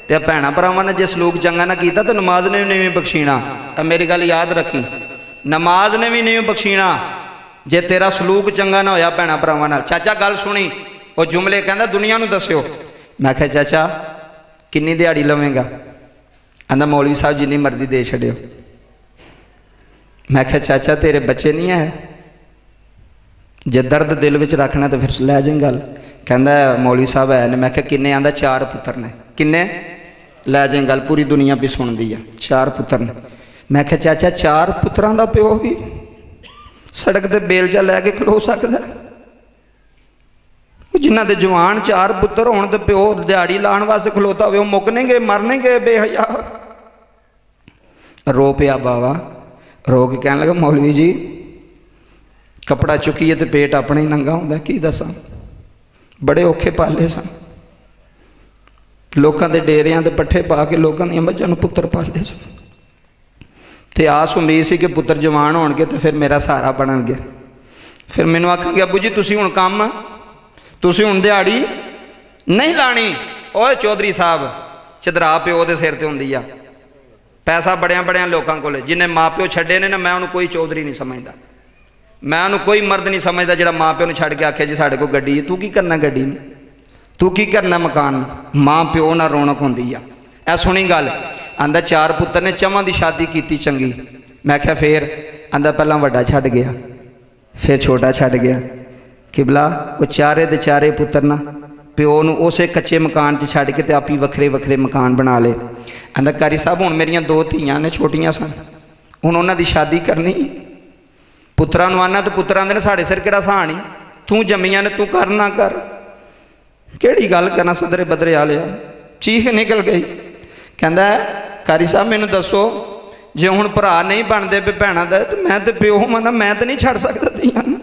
ਤੇ ਭੈਣਾਂ ਭਰਾਵਾਂ ਨੇ ਜੇ ਸਲੂਕ ਚੰਗਾ ਨਾ ਕੀਤਾ ਤਾਂ ਨਮਾਜ਼ ਨੇ ਵੀ ਨਹੀਂ ਬਖਸ਼ੀਣਾ। ਮੇਰੀ ਗੱਲ ਯਾਦ ਰੱਖੀ, ਨਮਾਜ਼ ਨੇ ਵੀ ਨਹੀਂ ਬਖਸ਼ੀਣਾ ਜੇ ਤੇਰਾ ਸਲੂਕ ਚੰਗਾ ਨਾ ਹੋਇਆ ਭੈਣਾਂ ਭਰਾਵਾਂ ਨਾਲ। ਚਾਚਾ ਗੱਲ ਸੁਣੀ, ਉਹ ਜੁਮਲੇ ਕਹਿੰਦਾ ਦੁਨੀਆ ਨੂੰ ਦੱਸਿਓ। ਮੈਂ ਕਿਹਾ ਚਾਚਾ ਕਿੰਨੀ ਦਿਹਾੜੀ ਲਵੇਂਗਾ? ਕਹਿੰਦਾ ਮੌਲਵੀ ਸਾਹਿਬ ਜਿੰਨੀ ਮਰਜ਼ੀ ਦੇ ਛੱਡਿਓ। ਮੈਂ ਕਿਹਾ ਚਾਚਾ ਤੇਰੇ ਬੱਚੇ ਨਹੀਂ ਹੈ, ਜੇ ਦਰਦ ਦਿਲ ਵਿੱਚ ਰੱਖਣਾ ਤਾਂ ਫਿਰ ਲੈ ਜਾਈਂ ਗੱਲ। ਕਹਿੰਦਾ ਮੌਲਵੀ ਸਾਹਿਬ ਹੈ ਨੇ। ਮੈਂ ਕਿਹਾ ਕਿੰਨੇ? ਆਂਦਾ 4 ਪੁੱਤਰ ਨੇ। ਕਿੰਨੇ? ਲੈ ਜਾਈਂ ਗੱਲ, ਪੂਰੀ ਦੁਨੀਆ ਵੀ ਸੁਣਦੀ ਆ। 4 ਪੁੱਤਰ ਨੇ। ਮੈਂ ਕਿਹਾ ਚਾਚਾ 4 ਪੁੱਤਰਾਂ ਦਾ ਪਿਓ ਵੀ ਸੜਕ ਤੇ ਬੇਲਚਾ ਲੈ ਕੇ ਖਲੋ ਸਕਦਾ? ਜਿਨ੍ਹਾਂ ਦੇ ਜਵਾਨ 4 ਪੁੱਤਰ ਹੋਣ ਤੇ ਪਿਓ ਦਿਹਾੜੀ ਲਾਉਣ ਵਾਸਤੇ ਖਲੋਤਾ ਹੋਵੇ, ਉਹ ਮੁੱਕਣਗੇ ਮਰਨਗੇ ਬੇਹਯਾ। ਰੋ ਪਿਆ ਬਾਵਾ, ਰੋ ਕੇ ਕਹਿਣ ਲੱਗਾ ਮੌਲਵੀ ਜੀ ਕਪੜਾ ਚੁੱਕੀਏ ਤੇ ਪੇਟ ਆਪਣੇ ਹੀ ਨੰਗਾ ਹੁੰਦਾ, ਕੀ ਦੱਸਾਂ। ਬੜੇ ਔਖੇ ਪਾਲੇ ਸਨ, ਲੋਕਾਂ ਦੇ ਡੇਰਿਆਂ ਦੇ ਪੱਠੇ ਪਾ ਕੇ ਲੋਕਾਂ ਦੀਆਂ ਮੱਝਾਂ ਨੂੰ ਪੁੱਤਰ ਪਾਲੇ ਸਨ, ਤੇ ਆਸ ਉਮੀਦ ਸੀ ਕਿ ਪੁੱਤਰ ਜਵਾਨ ਹੋਣਗੇ ਤੇ ਫਿਰ ਮੇਰਾ ਸਹਾਰਾ ਬਣਨਗੇ। ਫਿਰ ਮੈਨੂੰ ਆਖਣਗੇ ਅੱਬੂ ਜੀ ਤੁਸੀਂ ਹੁਣ ਕੰਮ, ਤੁਸੀਂ ਹੁਣ ਦਿਹਾੜੀ ਨਹੀਂ ਲਾਣੀ। ਓਏ ਚੌਧਰੀ ਸਾਹਿਬ, ਚਦਰਾ ਪਿਓ ਦੇ ਸਿਰ ਤੇ ਹੁੰਦੀ ਆ, ਪੈਸਾ ਬੜਿਆਂ ਲੋਕਾਂ ਕੋਲ। ਜਿਹਨੇ ਮਾਂ ਪਿਓ ਛੱਡੇ ਨੇ ਨਾ, ਮੈਂ ਉਹਨੂੰ ਕੋਈ ਚੌਧਰੀ ਨਹੀਂ ਸਮਝਦਾ, ਮੈਂ ਉਹਨੂੰ ਕੋਈ ਮਰਦ ਨਹੀਂ ਸਮਝਦਾ ਜਿਹੜਾ ਮਾਂ ਪਿਓ ਨੂੰ ਛੱਡ ਕੇ ਆਖਿਆ ਜੀ ਸਾਡੇ ਕੋਲ ਗੱਡੀ ਹੈ। ਤੂੰ ਕੀ ਕਰਨਾ ਗੱਡੀ ਨੂੰ? ਤੂੰ ਕੀ ਕਰਨਾ ਮਕਾਨ ਨੂੰ? ਮਾਂ ਪਿਓ ਨਾਲ ਰੌਣਕ ਹੁੰਦੀ ਆ। ਇਹ ਸੁਣੀ ਗੱਲ। ਆਂਦਾ 4 ਪੁੱਤਰ ਨੇ, 4ਵਾਂ ਦੀ ਸ਼ਾਦੀ ਕੀਤੀ ਚੰਗੀ। ਮੈਂ ਕਿਹਾ ਫੇਰ? ਆਂਦਾ ਪਹਿਲਾਂ ਵੱਡਾ ਛੱਡ ਗਿਆ, ਫਿਰ ਛੋਟਾ ਛੱਡ ਗਿਆ। ਕਿਬਲਾ ਉਹ 4 ਦੇ 4 ਪੁੱਤਰ ਨਾ ਪਿਓ ਨੂੰ ਉਸੇ ਕੱਚੇ ਮਕਾਨ 'ਚ ਛੱਡ ਕੇ ਤੇ ਆਪੀ ਵੱਖਰੇ ਮਕਾਨ ਬਣਾ ਲਏ। ਆਂਦਾ ਕਾਰੀ ਸਾਹਿਬ ਹੁਣ ਮੇਰੀਆਂ 2 ਧੀਆਂ ਨੇ, ਛੋਟੀਆਂ ਸਨ, ਹੁਣ ਉਹਨਾਂ ਦੀ ਸ਼ਾਦੀ ਕਰਨੀ। ਪੁੱਤਰਾਂ ਨੂੰ ਆਨਾ ਤੇ ਪੁੱਤਰਾਂ ਦੇ ਨੇ ਸਾਡੇ ਸਿਰ ਕਿਹੜਾ ਸਹਾਣੀ, ਤੂੰ ਜੰਮੀਆਂ ਨੇ ਤੂੰ ਕਰ ਨਾ ਕਰ। ਕਿਹੜੀ ਗੱਲ ਕਰਨਾ, ਸਦਰੇ ਬਦਰੇ ਆ ਲਿਆ, ਚੀਖ ਨਿਕਲ ਗਈ। ਕਹਿੰਦਾ ਕਾਰੀ ਸਾਹਿਬ ਮੈਨੂੰ ਦੱਸੋ, ਜੇ ਹੁਣ ਭਰਾ ਨਹੀਂ ਬਣਦੇ ਪਏ ਭੈਣਾਂ ਦਾ, ਤੇ ਮੈਂ ਤੇ ਪਿਓ ਮਨਾ, ਮੈਂ ਤੇ ਨਹੀਂ ਛੱਡ ਸਕਦਾ ਧੀਆਂ ਨੂੰ,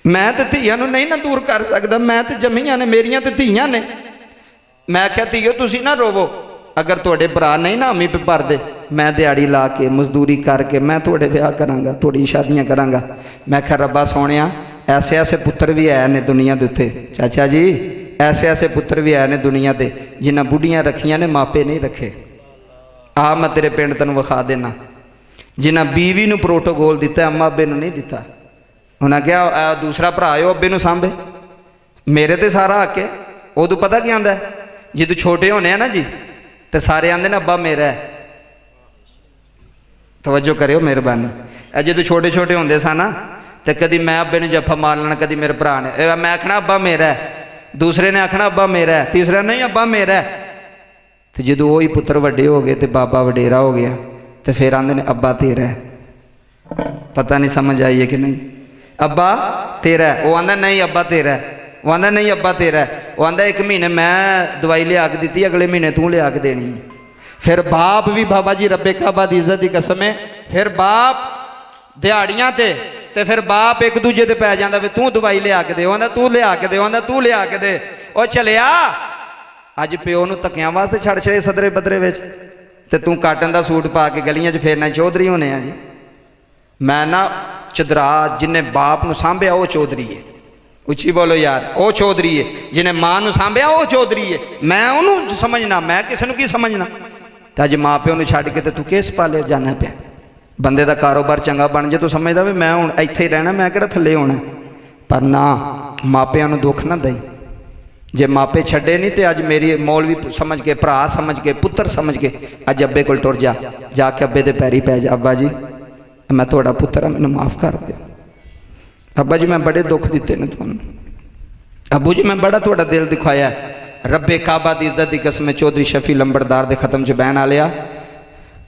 ਮੈਂ ਤੇ ਧੀਆਂ ਨੂੰ ਨਹੀਂ ਨਾ ਦੂਰ ਕਰ ਸਕਦਾ, ਮੈਂ ਤੇ ਜੰਮੀਆਂ ਨੇ, ਮੇਰੀਆਂ ਤੇ ਧੀਆਂ ਨੇ। ਮੈਂ ਕਿਹਾ ਧੀਓ ਤੁਸੀਂ ਨਾ ਰੋਵੋ, ਅਗਰ ਤੁਹਾਡੇ ਭਰਾ ਨਹੀਂ ਨਾ ਅਮੀ ਭਰਦੇ, ਮੈਂ ਦਿਹਾੜੀ ਲਾ ਕੇ ਮਜ਼ਦੂਰੀ ਕਰਕੇ ਮੈਂ ਤੁਹਾਡੇ ਵਿਆਹ ਕਰਾਂਗਾ, ਤੁਹਾਡੀ ਸ਼ਾਦੀਆਂ ਕਰਾਂਗਾ। ਮੈਂ ਕਿਹਾ ਰੱਬਾ ਸੋਹਣਿਆ ਐਸੇ ਪੁੱਤਰ ਵੀ ਆਏ ਨੇ ਦੁਨੀਆ ਦੇ ਉੱਤੇ। ਚਾਚਾ ਜੀ ਐਸੇ ਪੁੱਤਰ ਵੀ ਆਏ ਨੇ ਦੁਨੀਆ ਤੇ ਜਿਨ੍ਹਾਂ ਬੁੱਢੀਆਂ ਰੱਖੀਆਂ ਨੇ ਮਾਪੇ ਨਹੀਂ ਰੱਖੇ। ਆ ਮੈਂ ਤੇਰੇ ਪਿੰਡ ਤੈਨੂੰ ਵਿਖਾ ਦੇਣਾ, ਜਿਨ੍ਹਾਂ ਬੀਵੀ ਨੂੰ ਪ੍ਰੋਟੋਕੋਲ ਦਿੱਤਾ ਅੰਮਾ ਅੱਬੇ ਨੂੰ ਨਹੀਂ ਦਿੱਤਾ। ਉਹਨਾਂ ਕਿਹਾ ਦੂਸਰਾ ਭਰਾ ਆਇਓ ਅੱਬੇ ਨੂੰ ਸਾਂਭੇ, ਮੇਰੇ ਤੇ ਸਾਰਾ ਹੱਕ ਹੈ। ਉਦੋਂ ਪਤਾ ਕੀ ਆਂਦਾ, ਜਦੋਂ ਛੋਟੇ ਹੋਣੇ ਆ ਨਾ ਜੀ ਤੇ ਸਾਰੇ ਆਂਦੇ ਨੇ ਅੱਬਾ ਮੇਰਾ ਹੈ। ਤਵੱਜੋ ਕਰਿਓ ਮਿਹਰਬਾਨੀ। ਇਹ ਜਦੋਂ ਛੋਟੇ ਹੁੰਦੇ ਸਨ ਨਾ ਤੇ ਕਦੀ ਮੈਂ ਅੱਬੇ ਨੂੰ ਜੱਫਾ ਮਾਰ ਲੈਣਾ, ਕਦੀ ਮੇਰੇ ਭਰਾ ਨੇ, ਮੈਂ ਆਖਣਾ ਅੱਬਾ ਮੇਰਾ ਹੈ, ਦੂਸਰੇ ਨੇ ਆਖਣਾ ਅੱਬਾ ਮੇਰਾ ਹੈ, ਤੀਸਰਾ ਨਹੀਂ ਅੱਬਾ ਮੇਰਾ ਹੈ। ਤੇ ਜਦੋਂ ਉਹ ਹੀ ਪੁੱਤਰ ਵੱਡੇ ਹੋ ਗਏ ਤੇ ਬਾਬਾ ਵਡੇਰਾ ਹੋ ਗਿਆ ਤੇ ਫਿਰ ਆਂਦੇ ਨੇ ਅੱਬਾ ਤੇਰਾ ਹੈ। ਪਤਾ ਨਹੀਂ ਸਮਝ ਆਈ ਹੈ ਕਿ ਨਹੀਂ? ਅੱਬਾ ਤੇਰਾ, ਉਹ ਆਂਦਾ ਨਹੀਂ ਅੱਬਾ ਤੇਰਾ, ਉਹ ਆਂਦਾ ਨਹੀਂ ਅੱਬਾ ਤੇਰਾ, ਉਹ ਆਂਦਾ 1 ਮਹੀਨੇ ਮੈਂ ਦਵਾਈ ਲਿਆ ਕੇ ਦਿੱਤੀ, ਅਗਲੇ ਮਹੀਨੇ ਤੂੰ ਲਿਆ ਕੇ ਦੇਣੀ। ਫਿਰ ਬਾਪ ਵੀ ਬਾਬਾ ਜੀ ਰੱਬੇ ਕਾਬਾ ਦੀ ਇੱਜ਼ਤ ਦੀ ਕਸਮ ਹੈ, ਫਿਰ ਬਾਪ ਦਿਹਾੜੀਆਂ ਤੇ ਫਿਰ ਬਾਪ ਇੱਕ ਦੂਜੇ ਤੇ ਪੈ ਜਾਂਦਾ ਵੀ ਤੂੰ ਦਵਾਈ ਲਿਆ ਕੇ ਦੇ, ਉਹ ਆਂਦਾ ਤੂੰ ਲਿਆ ਕੇ ਦੇ, ਉਹ ਆਂਦਾ ਤੂੰ ਲਿਆ ਕੇ ਦੇ। ਉਹ ਚਲਿਆ ਅੱਜ ਪਿਓ ਨੂੰ ਧੱਕਿਆਂ ਵਾਸਤੇ ਛੱਡ ਛੜੇ ਸਦਰੇ ਬਦਰੇ ਵਿੱਚ, ਤੇ ਤੂੰ ਕਾਟਨ ਦਾ ਸੂਟ ਪਾ ਕੇ ਗਲੀਆਂ 'ਚ ਫੇਰਨਾ ਚੌਧਰੀ ਹੋਣੇ ਆ ਜੀ। ਮੈਂ ਨਾ ਚਦਰਾ ਜਿਹਨੇ ਬਾਪ ਨੂੰ ਸਾਂਭਿਆ ਉਹ ਚੌਧਰੀ ਹੈ। ਉੱਚੀ ਬੋਲੋ ਯਾਰ, ਉਹ ਚੌਧਰੀ ਹੈ। ਜਿਹਨੇ ਮਾਂ ਨੂੰ ਸਾਂਭਿਆ ਉਹ ਚੌਧਰੀ ਹੈ। ਮੈਂ ਉਹਨੂੰ ਸਮਝਣਾ, ਮੈਂ ਕਿਸੇ ਨੂੰ ਕੀ ਸਮਝਣਾ। ਤਾਂ ਅੱਜ ਮਾਂ ਪਿਓ ਨੂੰ ਛੱਡ ਕੇ ਤੇ ਤੂੰ ਕਿਸ ਪਾਲੇ ਜਾਣਾ ਪਿਆ। ਬੰਦੇ ਦਾ ਕਾਰੋਬਾਰ ਚੰਗਾ ਬਣ ਜੇ ਤੂੰ ਸਮਝਦਾ ਵੀ ਮੈਂ ਹੁਣ ਇੱਥੇ ਹੀ ਰਹਿਣਾ, ਮੈਂ ਕਿਹੜਾ ਥੱਲੇ ਹੋਣਾ। ਪਰ ਨਾ, ਮਾਪਿਆਂ ਨੂੰ ਦੁੱਖ ਨਾ ਦੇਈ। ਜੇ ਮਾਪੇ ਛੱਡੇ ਨਹੀਂ ਤੇ ਅੱਜ ਮੇਰੀ ਮੌਲਵੀ ਸਮਝ ਕੇ, ਭਰਾ ਸਮਝ ਕੇ, ਪੁੱਤਰ ਸਮਝ ਕੇ ਅੱਜ ਅੱਬੇ ਕੋਲ ਟੁਰ ਜਾ ਕੇ ਅੱਬੇ ਦੇ ਪੈਰੀ ਪੈ ਜਾ, ਅੱਬਾ ਜੀ ਮੈਂ ਤੁਹਾਡਾ ਪੁੱਤਰ ਹਾਂ, ਮੈਨੂੰ ਮਾਫ ਕਰ ਦਿਓ। ਅੱਬਾ ਜੀ ਮੈਂ ਬੜੇ ਦੁੱਖ ਦਿੱਤੇ ਨੇ ਤੁਹਾਨੂੰ, ਅੱਬੂ ਜੀ ਮੈਂ ਬੜਾ ਤੁਹਾਡਾ ਦਿਲ ਦਿਖਾਇਆ। ਰੱਬੇ ਕਾਬਾ ਦੀ ਇੱਜ਼ਤ ਦੀ ਕਸਮ, ਚੌਧਰੀ ਸ਼ਫੀ ਲੰਬੜਦਾਰ ਦੇ ਖਤਮ 'ਚ ਬਹਿਣ ਵਾਲਿਆ,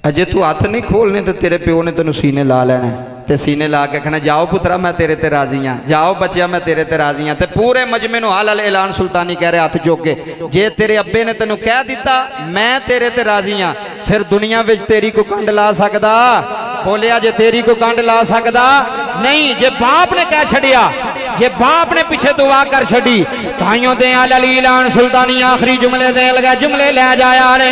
ਅਜੇ ਤੂੰ ਹੱਥ ਨਹੀਂ ਖੋਲਨੇ ਤੇ ਤੇਰੇ ਪਿਓ ਨੇ ਤੈਨੂੰ ਸੀਨੇ ਲਾ ਲੈਣਾ, ਤੇ ਸੀਨੇ ਲਾ ਕੇ ਕਹਿਣਾ ਜਾਓ ਪੁੱਤਰਾ ਮੈਂ ਤੇਰੇ ਤੇ ਰਾਜ਼ੀ ਹਾਂ, ਜਾਓ ਬੱਚਿਆ ਮੈਂ ਤੇਰੇ ਤੇ ਰਾਜ਼ੀ ਹਾਂ। ਤੇ ਪੂਰੇ ਮਜਮੇ ਨੂੰ ਹਾਲ ਐਲਾਨ ਸੁਲਤਾਨੀ ਕਹਿ ਰਿਹਾ ਹੱਥ ਚੁੱਕ ਕੇ, ਜੇ ਤੇਰੇ ਅੱਬੇ ਨੇ ਤੈਨੂੰ ਕਹਿ ਦਿੱਤਾ ਮੈਂ ਤੇਰੇ ਤੇ ਰਾਜ਼ੀ ਹਾਂ, ਫਿਰ ਦੁਨੀਆ ਵਿੱਚ ਤੇਰੀ ਕੋ ਕੰਡ ਲਾ ਸਕਦਾ? ਬੋਲਿਆ ਜੇ ਤੇਰੀ ਕੋ ਕੰਡ ਲਾ ਸਕਦਾ ਨਹੀਂ। ਜੇ ਬਾਪ ਨੇ ਕਹਿ ਛੱਡਿਆ जे बाप ने पिछे दुआ कर छड़ी ताइयों दे अली ऐलान सुल्तानी आखिरी जुमले दे लगा जुमले ले जाया रे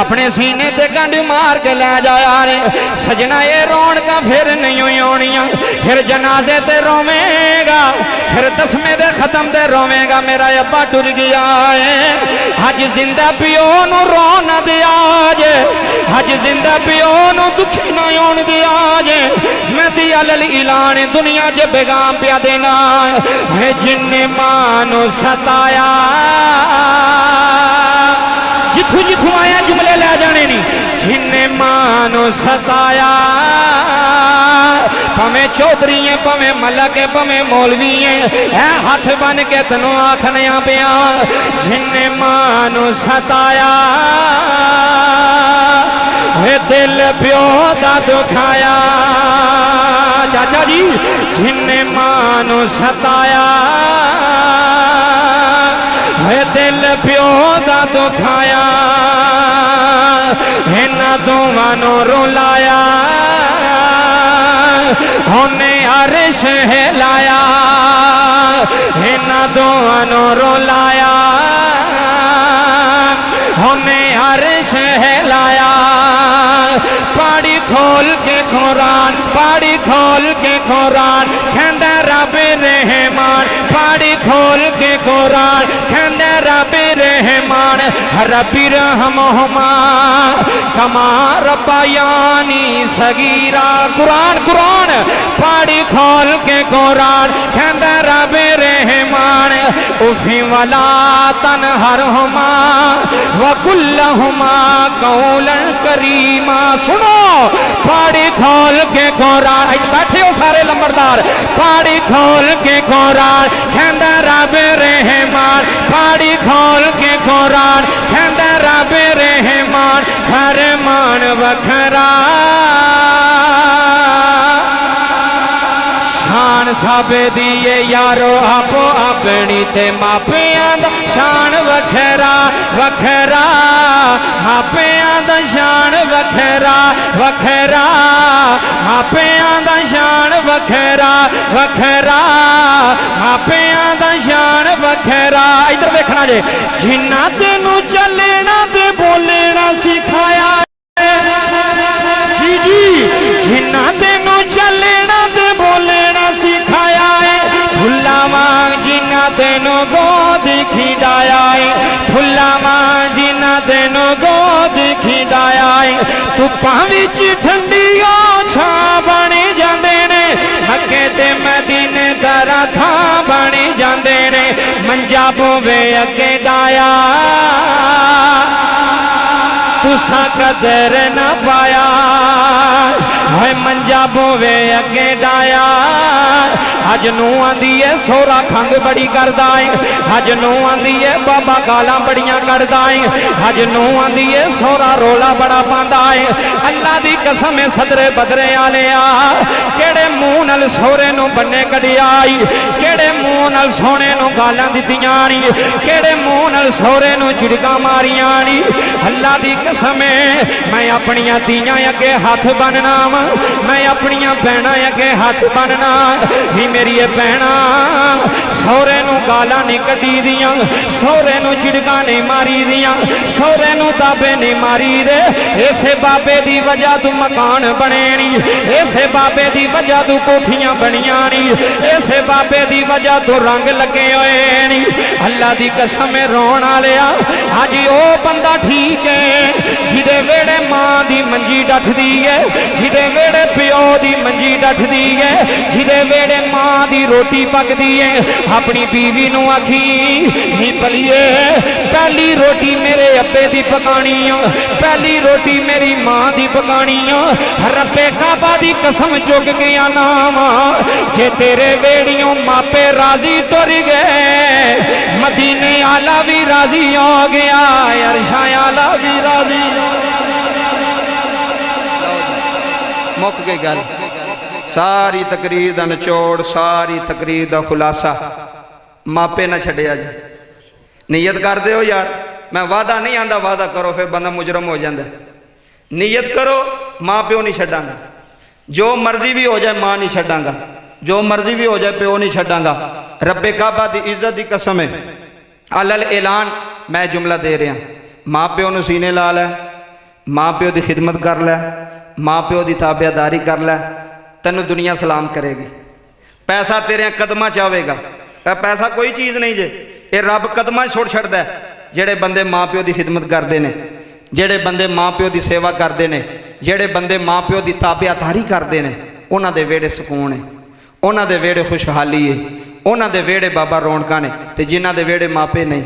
अपने सीने ते गंढ मार के ले जाया रे सजना ये रौनक फिर नहीं होनियां फिर जनाजे ते रोवेगा फिर दसवें दे खत्म दे रोवेगा मेरा अब्बा टुर गया है अज जिंदा पिओ नू रोन दिया जे अज जिंदा पिओ नू दुखी ना होन दिया जे मैं दिया लल ऐलान दुनिया च बेगाम पिया देना है जिन्ने मानो सताया जिथू जिथू आया जुमले ले जाने नहीं जिन्ने मानो सताया पवे चौधरी है पवे मलक है पवे मौलवी है हाथ बन के तनों आखनिया पिया जिन्ने मानो सताया है दिल प्यो दा दुखाया चाचा जी जिन्ने मानो सताया है दिल प्यो दा दुखाया इन्हां दोवां नूं रुलाया होने अर्श हिलाया इन्हां दोवां नूं रुलाया होने अर्श हिलाया पाड़ी खोल के कुरान पाड़ी खोल के कुरान कहंदा रब रहमान पाड़ी खोल के कुरान कहंदा रब रहमान रब्बी रहमहुमा कमा रब्बायानी सगीरा कुरान कुरान पाड़ी खोल के कुरान कहंदा रब रहमान उफी वला तनहरहुमा वकुल्लहुमा कौलन करीमा सुनो पाड़ी खोल के कुरान बैठे हो सारे लंबरदार पाड़ी खोल के कुरान कहंदा रब रहमान पाड़ी खोल के कुरान कहंदा रब रहमान फरमान वखरा शान सब दिए यारो आपो अपनी ते मापियां दा शान वखरा वखरा मापियां दा शान वखरा वखरा मापियां दा शान वखरा वखरा मापियां दा शान वखरा इधर देखना जे जिन्ना तेनू चलना ते बोलना सिखाया जी जी जिन्ना तेनू चलना ते बोलना सिखाया है फुल्ला वांग जिन्ना तेनू गोद खिडाया है फुल्ला वांग जिन्ना तेनू गोद खिडाया है धुप्पां विच ठंडिया छां बने जांदे ने मक्के ते मदीने दरा थां बने जांदे ने मंजा पोवे अगे डाया तुसा कदर न पाया है मंजा बोवे अगे डाया अज नू आंदी है सोरा खंग बड़ी करदा है अज नू आंदी है बाबा गालां बड़ियां करदा है अज नू आंदी है सोरा रोला बड़ा पांदा है अल्लाह दी कसम है सदरे बदरे आलिया केड़े मुंह नाल सोरे नू बन्ने कढिया केड़े मुंह नाल सोने नू गालां दित्तियां नी केड़े मुंह नाल सोरे नू झिड़कां मारियां नी अल्लाह दी कसम है मैं अपनियां धीआं अगे हाथ बनना वा मैं अपनियां भैणां अगे हाथ बनना ही मेरी भैणा सोहरे नू गालां नहीं कड्डी दियां सोहरे नू झिड़कां नहीं मारी दियां सोहरे नू ताबे नहीं मारी दे इसे बाबे दी वजह तू मकान बने नी इसे बाबे दी वजह तू कोठियां बनियां नी इसे बाबे दी वजह तू रंग लगे होए नी अल्लाह दी कसम रोण वालिया अज ओ बंदा ठीक है जिदे वेड़े मां दी मंजी डठदी है जिदे वेड़े प्यो दी मंजी डठदी है जिदे वेड़े मां दी रोटी पकदी है अपनी बीवी नू आखी नी भलिए पहली रोटी मेरे अब्बे दी पकानी पहली रोटी मेरी मां दी पकानी रब्बे काबा दी कसम चुक गया नाम जे तेरे वेड़ियों मापे राजी तुर गए मदीने आला भी राजी हो गया अरशा आला भी राजी मुक गई गल सारी तकरीर दा निचोड़ सारी तकरीर दा खुलासा मापे ना छड़िया जी नीयत कर दो यार मैं वादा नहीं आंदा वादा करो फिर बंदा मुजरम हो जाता नीयत करो माँ प्यो नहीं छड़ांगा जो मर्जी भी हो जाए माँ नहीं छड़ांगा जो मर्जी भी हो जाए प्यो नहीं छड्डांगा। रब्बे काबा दी इज्जत की कसम है, अलल ऐलान मैं जुमला दे रहा, माँ प्यो नूं सीने ला लै, माँ प्यो की खिदमत कर लै, माँ प्यो की ताबेदारी कर लै, तैनूं दुनिया सलाम करेगी। पैसा तेरे कदमां च आवेगा। पैसा कोई चीज़ नहीं जे, ये रब कदमां च सुट छड्डदा है। जेड़े बंदे माँ प्यो की खिदमत करते हैं, जेड़े बंदे माँ प्यो की सेवा करते हैं, जेड़े बंदे माँ प्यो की ताबेदारी करते हैं, उन्हां दे वेड़े सुकून है, उन्हां दे वेड़े खुशहाली है, उन्हां दे वेड़े बाबा रौनकां ने। ते जिन्हां दे वेड़े मापे नहीं,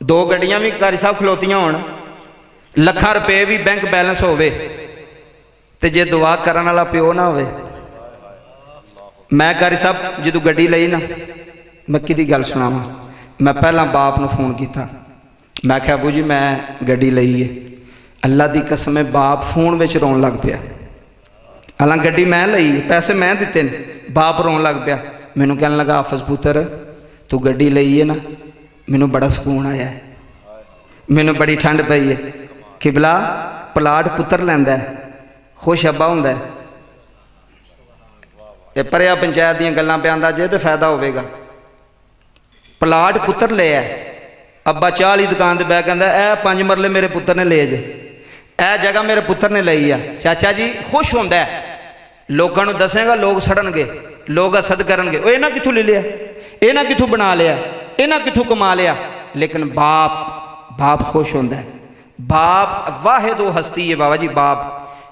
दो गड्डियां भी कारी साहब खलोतियां होण, लखां रुपए भी बैंक बैलेंस होवे, ते जे दुआ करन वाला प्यो ना होवे। मैं कारी साहब जदों गड्डी लई ना, मैं किहदी गल सुणावां, मैं पहला बाप नूं फोन किया, मैं आख्या अबू जी मैं गड्डी लई है। अल्लाह की कसम है बाप फोन विच रोन लग पिया। हालां गड्डी मैं लई, पैसे मैं दिते ने, बाप रोन लग पिया। मैनू कहन लगा हाफिज पुत्र तू गड्डी लई है ना, मैनू बड़ा सुकून आया है, मैनू बड़ी ठंड पई है। किबला प्लाट पुत्र लैंदा है, खुश अब्बा हुंदा है। ये परिया पंचायत दीयां गल्लां पे आंदा जे तो फायदा होवेगा। प्लाट पुत्र लिया, अब्बा चाह वाली दुकान पर बह कहता ए 5 मरले मेरे पुत्र ने ले जे, ए जगह मेरे पुत्र ने लई आ। चाचा जी खुश होंदा है, लोगों को दसेगा, लोग सड़नगे, लोग हसद करनगे, ओ इन्हां कित्थों ले लिया, इन्हां कित्थों बना लिया, इन्हां कित्थों कमा लिया। लेकिन बाप खुश होंदा है। बाप वाहिद वो हस्ती है बाबा जी, बाप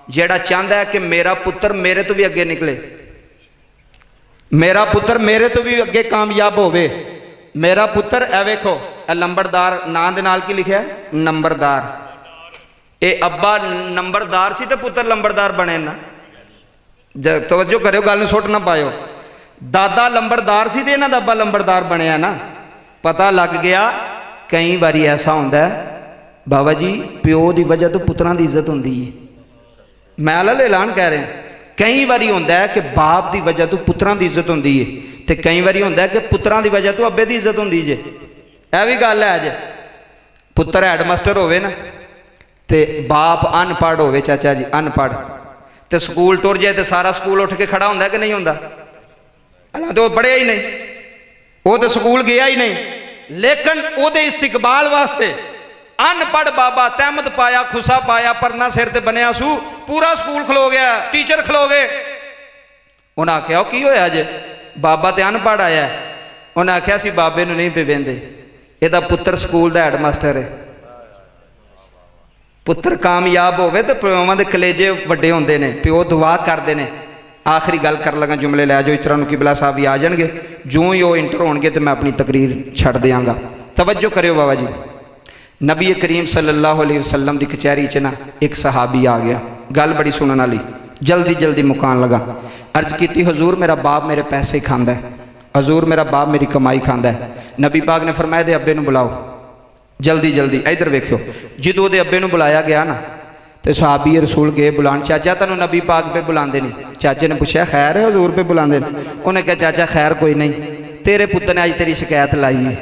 जेड़ा चाहता है कि मेरा पुत्र मेरे तो भी अगे निकले, मेरा पुत्र मेरे तो भी अगे कामयाब होवे। मेरा पुत्र ए वेखो लंबरदार नाम दे नाल की लिखा है, नंबरदार। ये अब्बा नंबरदार सी तो पुत्र लंबरदार बने ना। तवज्जो करो, गल नूं सुट ना पायो। दादा लंबरदार सी ते इन्हां दा अब्बा लंबरदार बनया ना। पता लग गया कई बारी ऐसा होंदा है बाबा जी, प्यो की वजह तो पुत्रां दी इज्जत होंदी है। मैं अलल ऐलान कह रहा, कई बारी होंदा है कि बाप की वजह तो पुत्रां दी इज्जत होंदी है, तो कई बारी होंदा है कि पुत्रां की वजह तो अब्बे की इज्जत होंदी जे। यह भी गल है जे, पुत्र हैडमास्टर होवे ना ते बाप अनपढ़ होवे, चाचा जी अनपढ़, तो स्कूल टुर जाए तो सारा स्कूल उठ के खड़ा होंदा कि नहीं होंदा। हालां तो पढ़िया ही नहीं, वो तो स्कूल गया ही नहीं, लेकिन उहदे इस्तिकबाल वास्ते अनपढ़ बाबा तहमत पाया, खुसा पाया, परना सिर ते बनिया सू, पूरा स्कूल खलो गया, टीचर खलो गए। उन्हें आख्या की होया जे, बाबा तो अनपढ़ आया। उन्हें आख्या सी बाबे नूं नहीं पे वेंदे, इहदा पुत्र स्कूल का हैडमास्टर है। पुत्र कामयाब होवे तो प्योवां दे कलेजे वड्डे होंदे ने, प्यो दुआ करते हैं। आखिरी गल कर लगा, जुमले लै जाओ, इस तरह किबला साहब भी आ जाएंगे, जो ही वो इंटर होणगे तो मैं अपनी तकरीर छड्ड देंगा। तवज्जो करियो बाबा जी, नबी करीम सल्लल्लाहु अलैहि वसल्लम की कचहरी च ना एक सहाबी आ गया, गल बड़ी सुनने वाली, जल्दी जल्दी मुकान लगा। अर्ज की हजूर मेरा बाप मेरे पैसे खांदा है, हजूर मेरा बाप मेरी कमाई खांदा है। नबी पाक ने फरमाया दे अब्बे नूं बुलाओ, जल्दी जल्दी। इधर वेखियो, जो वो अब्बे नूं बुलाया गया ना तो सहाबी रसूल गए बुलान, चाचा तेनों नबी पाक पे बुलाते नहीं। चाचे ने पूछा खैर है हजूर पे बुलाते हैं? उन्हें कहा चाचा खैर कोई नहीं, तेरे पुत्र ने अज तेरी शिकायत लाई है,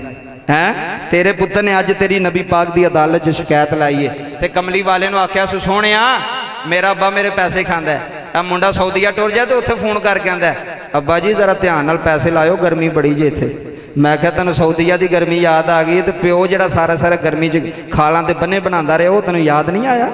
तेरे पुत्र ने अज तेरी नबी पाक की अदालत शिकायत लाई है। तो कमली वाले ने आख्या सोहणिया मेरा अब्बा मेरे पैसे खांदा है, मुंडा सऊदीया टुर जाए तो उत्थे फोन करके आंदा है अब्बा जी जरा ध्यान नाल पैसे लाओ, गर्मी बड़ी जे इत्थे। मैं क्या तेन सऊदीया की गर्मी याद आ गई, तो प्यो जो सारा सारा गर्मी च खालों के बन्ने बनाता रहा, वो तेन याद नहीं आया?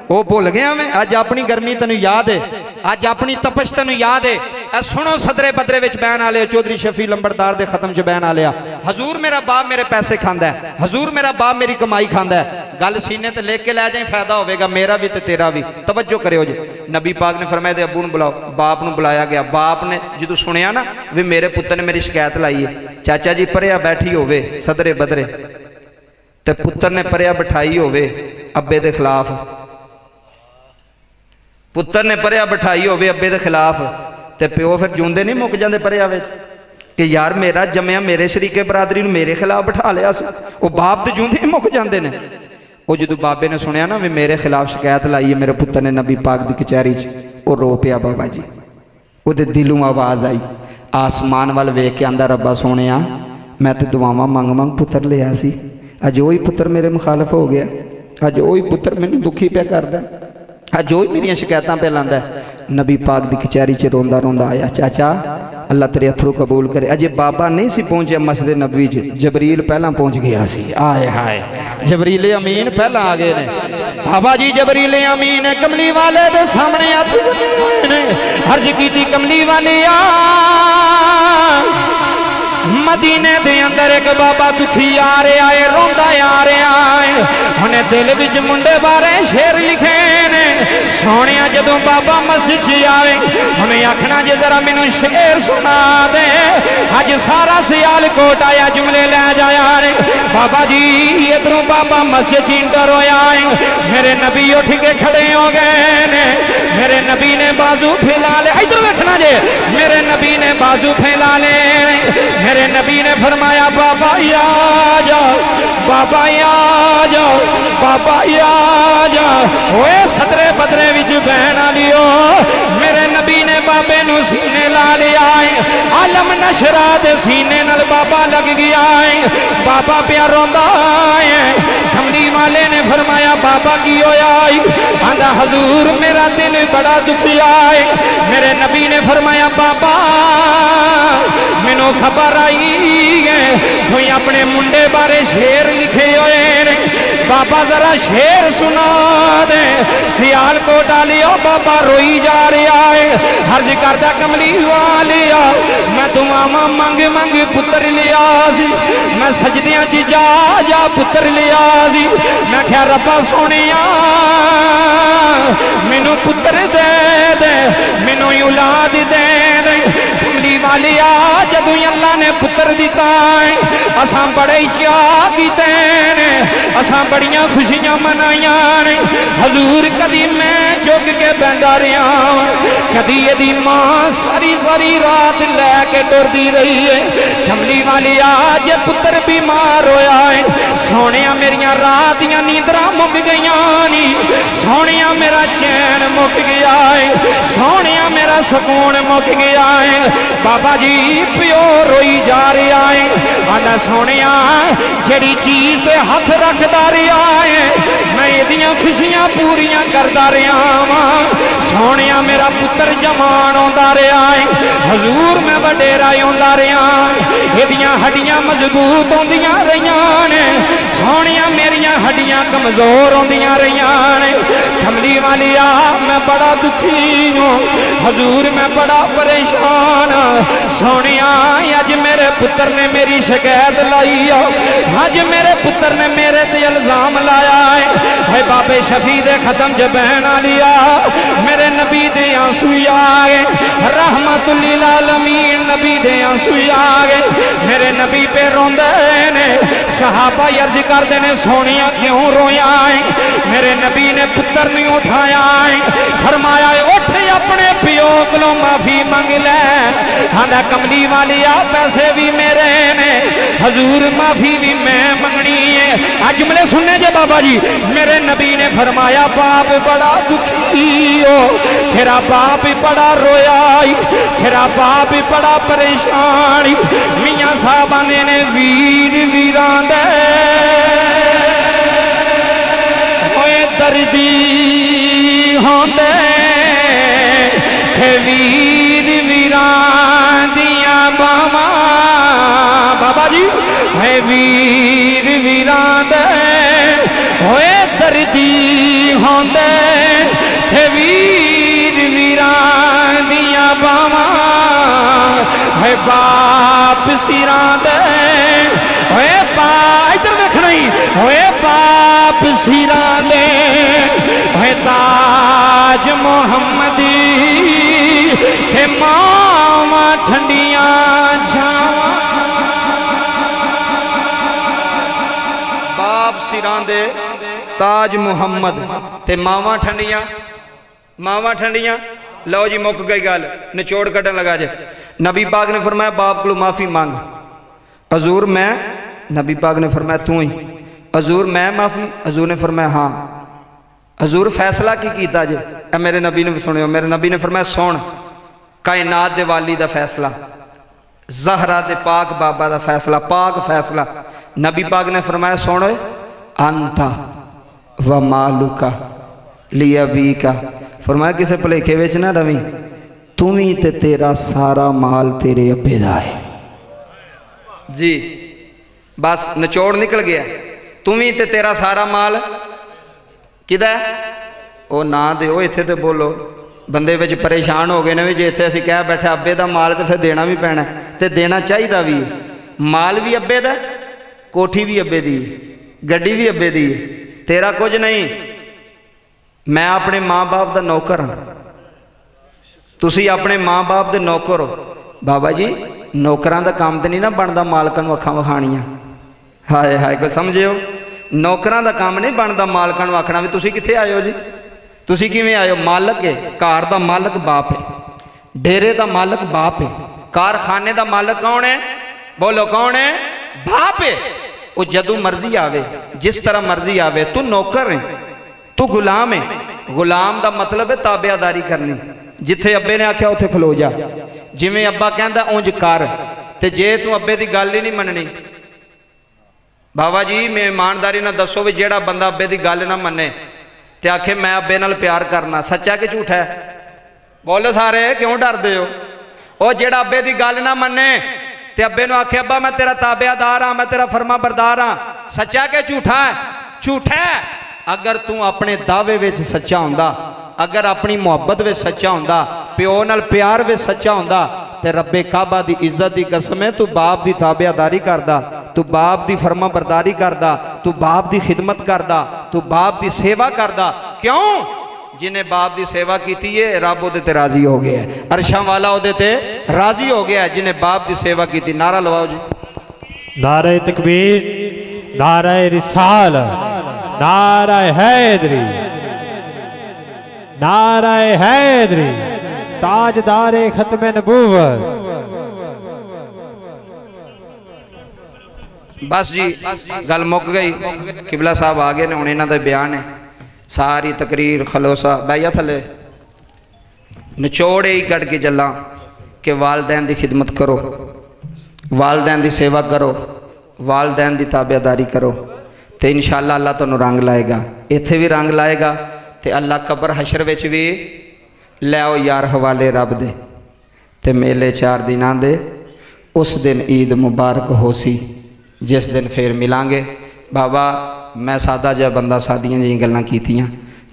वो भुल गया मैं? अज अपनी गर्मी तेन याद है, अज अपनी तपश तेन याद है। सुनो सदरे बदरे विच बहन आले चौधरी शफी लंबरदार दे खत्म च बहन आलिया, हजूर मेरा बाप मेरे पैसे खांदा है, हजूर मेरा बाप मेरी कमाई खांदा है। गल सीने ते लेके लै जाए, फायदा होगा मेरा भी ते तेरा भी। तवज्जो करियो जी, नबी पाक ने फरमाया दे अब्बू नूं बुलाओ। बाप नूं बुलाया गया। बाप ने जो सुनिया ना भी मेरे पुत्र ने मेरी शिकायत लाई है, चाचा जी परिया बैठी होवे सदरे बदरे, ते पुत्र ने परिया बिठाई होवे अब्बे दे खिलाफ, पुत्र ने परिया बिठाई होवे अब्बे दे खिलाफ, ते प्यो फिर जूंदे नहीं मुक जाते परिया विच कि यार मेरा जमया मेरे शरीके बरादरी मेरे खिलाफ बिठा लिया सी। वो बाप तो जूंदे ही मुक जाते हैं। वो जो बाबे ने सुनिया ना भी मेरे खिलाफ शिकायत लाई है मेरे पुत्र ने नबी पाक की कचहरी च, वो रो पिया बाबा जी। वो दिलों आवाज़ आई, आसमान वाल वेख के आंदा रब्बा सोनिया मैं तो दुआवां मंग मंग पुत्र लिया सी, अज वही पुत्र मेरे मुखालफ हो गया, अज वही पुत्र मैनूं दुखी पिया करदा, अज वही मेरियां शिकायतां पे लांदा। नबी पाक की कचहरी च रोंदा रोंदा आया, चाचा अल्लाह तेरे अथरू कबूल करे। अजे बाबा नहीं सी पहुंचे मस्जिद नबी च, जबरील पहला पहुंच गया सी। आए हाय, जबरील अमीन पहला आ गए ने। बाबा जी जबरील अमीन कमली वाले दे सामने अर्ज की कमली वाले मदीने दे अंदर एक बाबा दुखी आ रहा है, रोंदा आ रहा है। उन्हें दिल विच मुंडे बारे शेर लिखे ने। सोने जदों बाबा मस्जिद च आवे हमें आखना जे जरा मैनू शेर सुना दे। अज सारा सियालकोट आया जुमले लै जाया रे। बाबा जी इधरों बाबा मस्जिद च इंटर होया है, मेरे नबी उठ के खड़े हो गए ने। मेरे नबी ने बाजू फैला ले, इधर देखना जे, मेरे नबी ने बाजू फैला ले। मेरे नबी ने फरमाया बाबा आ जाओ, बाबा आ जाओ, बाबा आ जाओ। ओए सदरे बदरे विच बहना लियो। मेरे नबी ने बाबे नू सीने ला लिया है, आलम नशरा दे सीने नाल बाबा लग गया है। बाबा प्या रोंदा है। कमली वाले ने फरमाया बाबा की होया? आंदा हजूर मेरा दिल बड़ा दुखिया है। मेरे नबी ने फरमाया बाबा मैनू खबर आई है कोई अपने मुंडे बारे शेर लिखे हुए ने। बाबा जरा शेर सुना दे। सियालकोट वालियो बाबा रोई जा रहा है, हर्ज करदा कमली वालिया मैं दुआवां मंग मंग पुत्र लिया सी, मैं सजदियां च जा जा पुत्र लिया सी। मैं क्या रब्बा सोनिया मैनू पुत्र दे दे, मैनू औलाद दे दे। कमली वालिया जदों अल्लाह ने पुत्र दिता है असां बड़े चाह कीते ने, असां बड़ियां खुशियां मनाइया ने। हजूर कदी मैं चुक के बहंदा रहा, कदी यदी मां सारी सारी रात लैके टुरदी रही है। कमली वाली आज पुत्र बीमार होया है। सोने मेरिया रात दियां नींदरां मुक गई नी, सोने मेरा चैन मुक गया है, सोने मेरा सुकून मुक गया है। बाबा जी प्यो रोई जा रहा है। आंदा सोने जड़ी चीज पे हाथ रखदा रहा है मैं एदियां खुशियां पूरियां करदा रहा वां। सोने मेरा पुत्र जवान आंदा रहा है, हजूर मैं वडेरा आंदा रहा, एदियां हड्डियां मजबूत होंदियां रहियां ने। सोने मेरियां हड्डियां कमजोर होंदियां रहियां ने। कमली वालिया मैं बड़ा दुखी हूं, हजूर मैं बड़ा परेशान। सोने अज मेरे पुत्र ने मेरी शिकायत लाई है, अज मेरे पुत्र ने मेरे ते इल्जाम लाया है। बाबे शफी दे खत्म च बहन लिया, मेरे नबी दे आंसू आ गए, रहमतुल लिल आलमीन नबी दे आंसू आ गए। मेरे नबी पे रोंदे ने। सहाबा अर्ज करते ने सोनिया क्यों रोया है? मेरे नबी ने पुत्र नहीं उठाया है, फरमाया उठ अपने पियो को माफी मंग ले। आंदा कमली वालिया पैसे भी मेरे ने, हजूर माफी भी मैं मंगनी है। आज जुमले सुनने जे बाबा जी। मेरे नबी ने फरमाया बाप बड़ा दुखी हो, तेरा बाप भी बड़ा रोया, तेरा बाप भी बड़ा परेशान। मियां साहब आंदे ने वीर वीरां दे होए दर्दी होंदे, वीर वीरां दियां बावां। बाबा जी है वीर वीरां दे होए दर्दी होंदे, वीर वीरां दियां बावां। है बाप सिरां दे होए इधर देखना ही होए बाप सिरां दे होए ताज मोहम्मदी के मावा ठंडिया छावां। बाप सिरां दे ताज मुहम्मद ते मावा ठंडिया, मावा ठंडिया। लो जी मुक गई गल, निचोड़ कटन लगा जे। नबी पाक ने फरमाया बाप को माफी मांग। हजूर मैं, नबी पाक ने फरमाया तू ही। हजूर मैं माफी? हजूर ने फरमाया हाँ। हजूर फैसला की कीता जे? मेरे नबी ने सुनियो। मेरे नबी ने फरमाया सुन, कायनात दे वाली दा फैसला, जहरा दे पाक बाबा दा फैसला, पाक फैसला। नबी पाक ने फरमाया सुन अंता व मालुका, लिया भी का फरमाया किसी भुलेखे विच ना रवी, तू भी ते तेरा सारा माल तेरे अब्बे दा है जी। बस निचोड़ निकल गया, तू भी ते तेरा सारा माल किदा है? ओ ना दो इत्थे ते बोलो, बंदे विच परेशान हो गए ने भी जे इत्थे असीं कह बैठे अब्बे दा माल ते फिर देना भी पैना ते देना चाहिदा भी। माल भी अब्बे दा, कोठी भी अब्बे दी, गड्डी भी अब्बे दी, तेरा कुछ नहीं। मैं अपने माँ बाप दा नौकर हाँ, तुसी अपने माँ बाप दे नौकर हो। बाबा जी नौकरां दा काम तो नहीं ना बनता मालकां नूं अखां विखाणियां, हाय हाय कोई समझिओ, नौकरां दा काम नहीं बनता मालकां नूं आखना भी तुसी कित्थे आए हो जी, तुसी किवें आए हो। मालक है घर दा मालक बाप है, डेरे दा मालक बाप है, कारखाने दा मालक कौन है? बोलो कौन है? बाप है। वो जदों मर्जी आवे, जिस तरह मर्जी आवे, तू नौकर है, तू गुलाम है। गुलाम दा मतलब है ताबेदारी करनी, जिथे अब्बे ने आख्या उत्थे खलो जा, जिवें अब्बा कहंदा उंज कर। ते जे तू अब्बे दी गल ही नहीं मननी, बाबा जी मैं ईमानदारी नाल दसो भी जेड़ा बंदा अब्बे दी गल ना मन्ने ते आखे मैं अब्बे नाल प्यार करना, सच्चा कि झूठा है? बोलो सारे, क्यों डरदे हो? ओ जेड़ा अब्बे दी गल ना मन्ने ते अब्बे नूं आखे अब्बा मैं तेरा ताबेदार हाँ, मैं तेरा फरमा बरदार हाँ, सच्चा कि झूठा है? झूठा है। अगर तू अपने दावे विच सच्चा हुंदा, अगर अपनी मुहब्बत विच सच्चा हुंदा, प्यो नाल प्यार विच सच्चा हुंदा, ते रब्बे काबा दी इज्जत दी कसम है तू बाप दी ताबेदारी करदा, तू बाप दी फरमा बरदारी करदा, तू बाप दी खिदमत करदा, तू बाप दी सेवा करदा। क्यों? जिन्हें बाप दी सेवा की है रब उहदे ते राजी हो गया है, अरशां वाला उहदे ते राजी हो गया है जिन्हें बाप दी सेवा की। नारा लवाओ जी। नारे तकबीर, नारे रिसाल, नारा हैदरी, नारा हैदरी, ताजदारे खत्म नबूवत। बस जी गल मुक गई, किबला साहब आ गए ने, हुण इन्हां दा बयान है, सारी तकरीर खलोसा बैया थले निचोड़ ही कट के चला कि वालदैन की खिदमत करो, वालदैन की सेवा करो, वालदैन की ताबेदारी करो, तो इंशाअल्लाह अल्लाह तुहानूं रंग लाएगा, इत्थे भी रंग लाएगा, तो अल्लाह कबर हशर विच भी लैओ यार हवाले रब दे। ते मेले 4 दिनां दे उस दिन ईद मुबारक हो सी, जिस दिन फिर मिलांगे। बाबा मैं सादा जिहा बंदा सादियां जिहियां गल्लां कीतियां,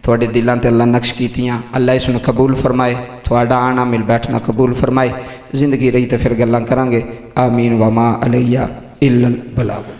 तुहाडे दिलां ते अल्लाह नक्श कीतियां, अल्लाह इसनूं कबूल फरमाए, तुहाडा आना मिल बैठना कबूल फरमाए, जिंदगी रही तो फिर गल्लां करांगे। आमीन वमा अलैया इल्लल बलाग।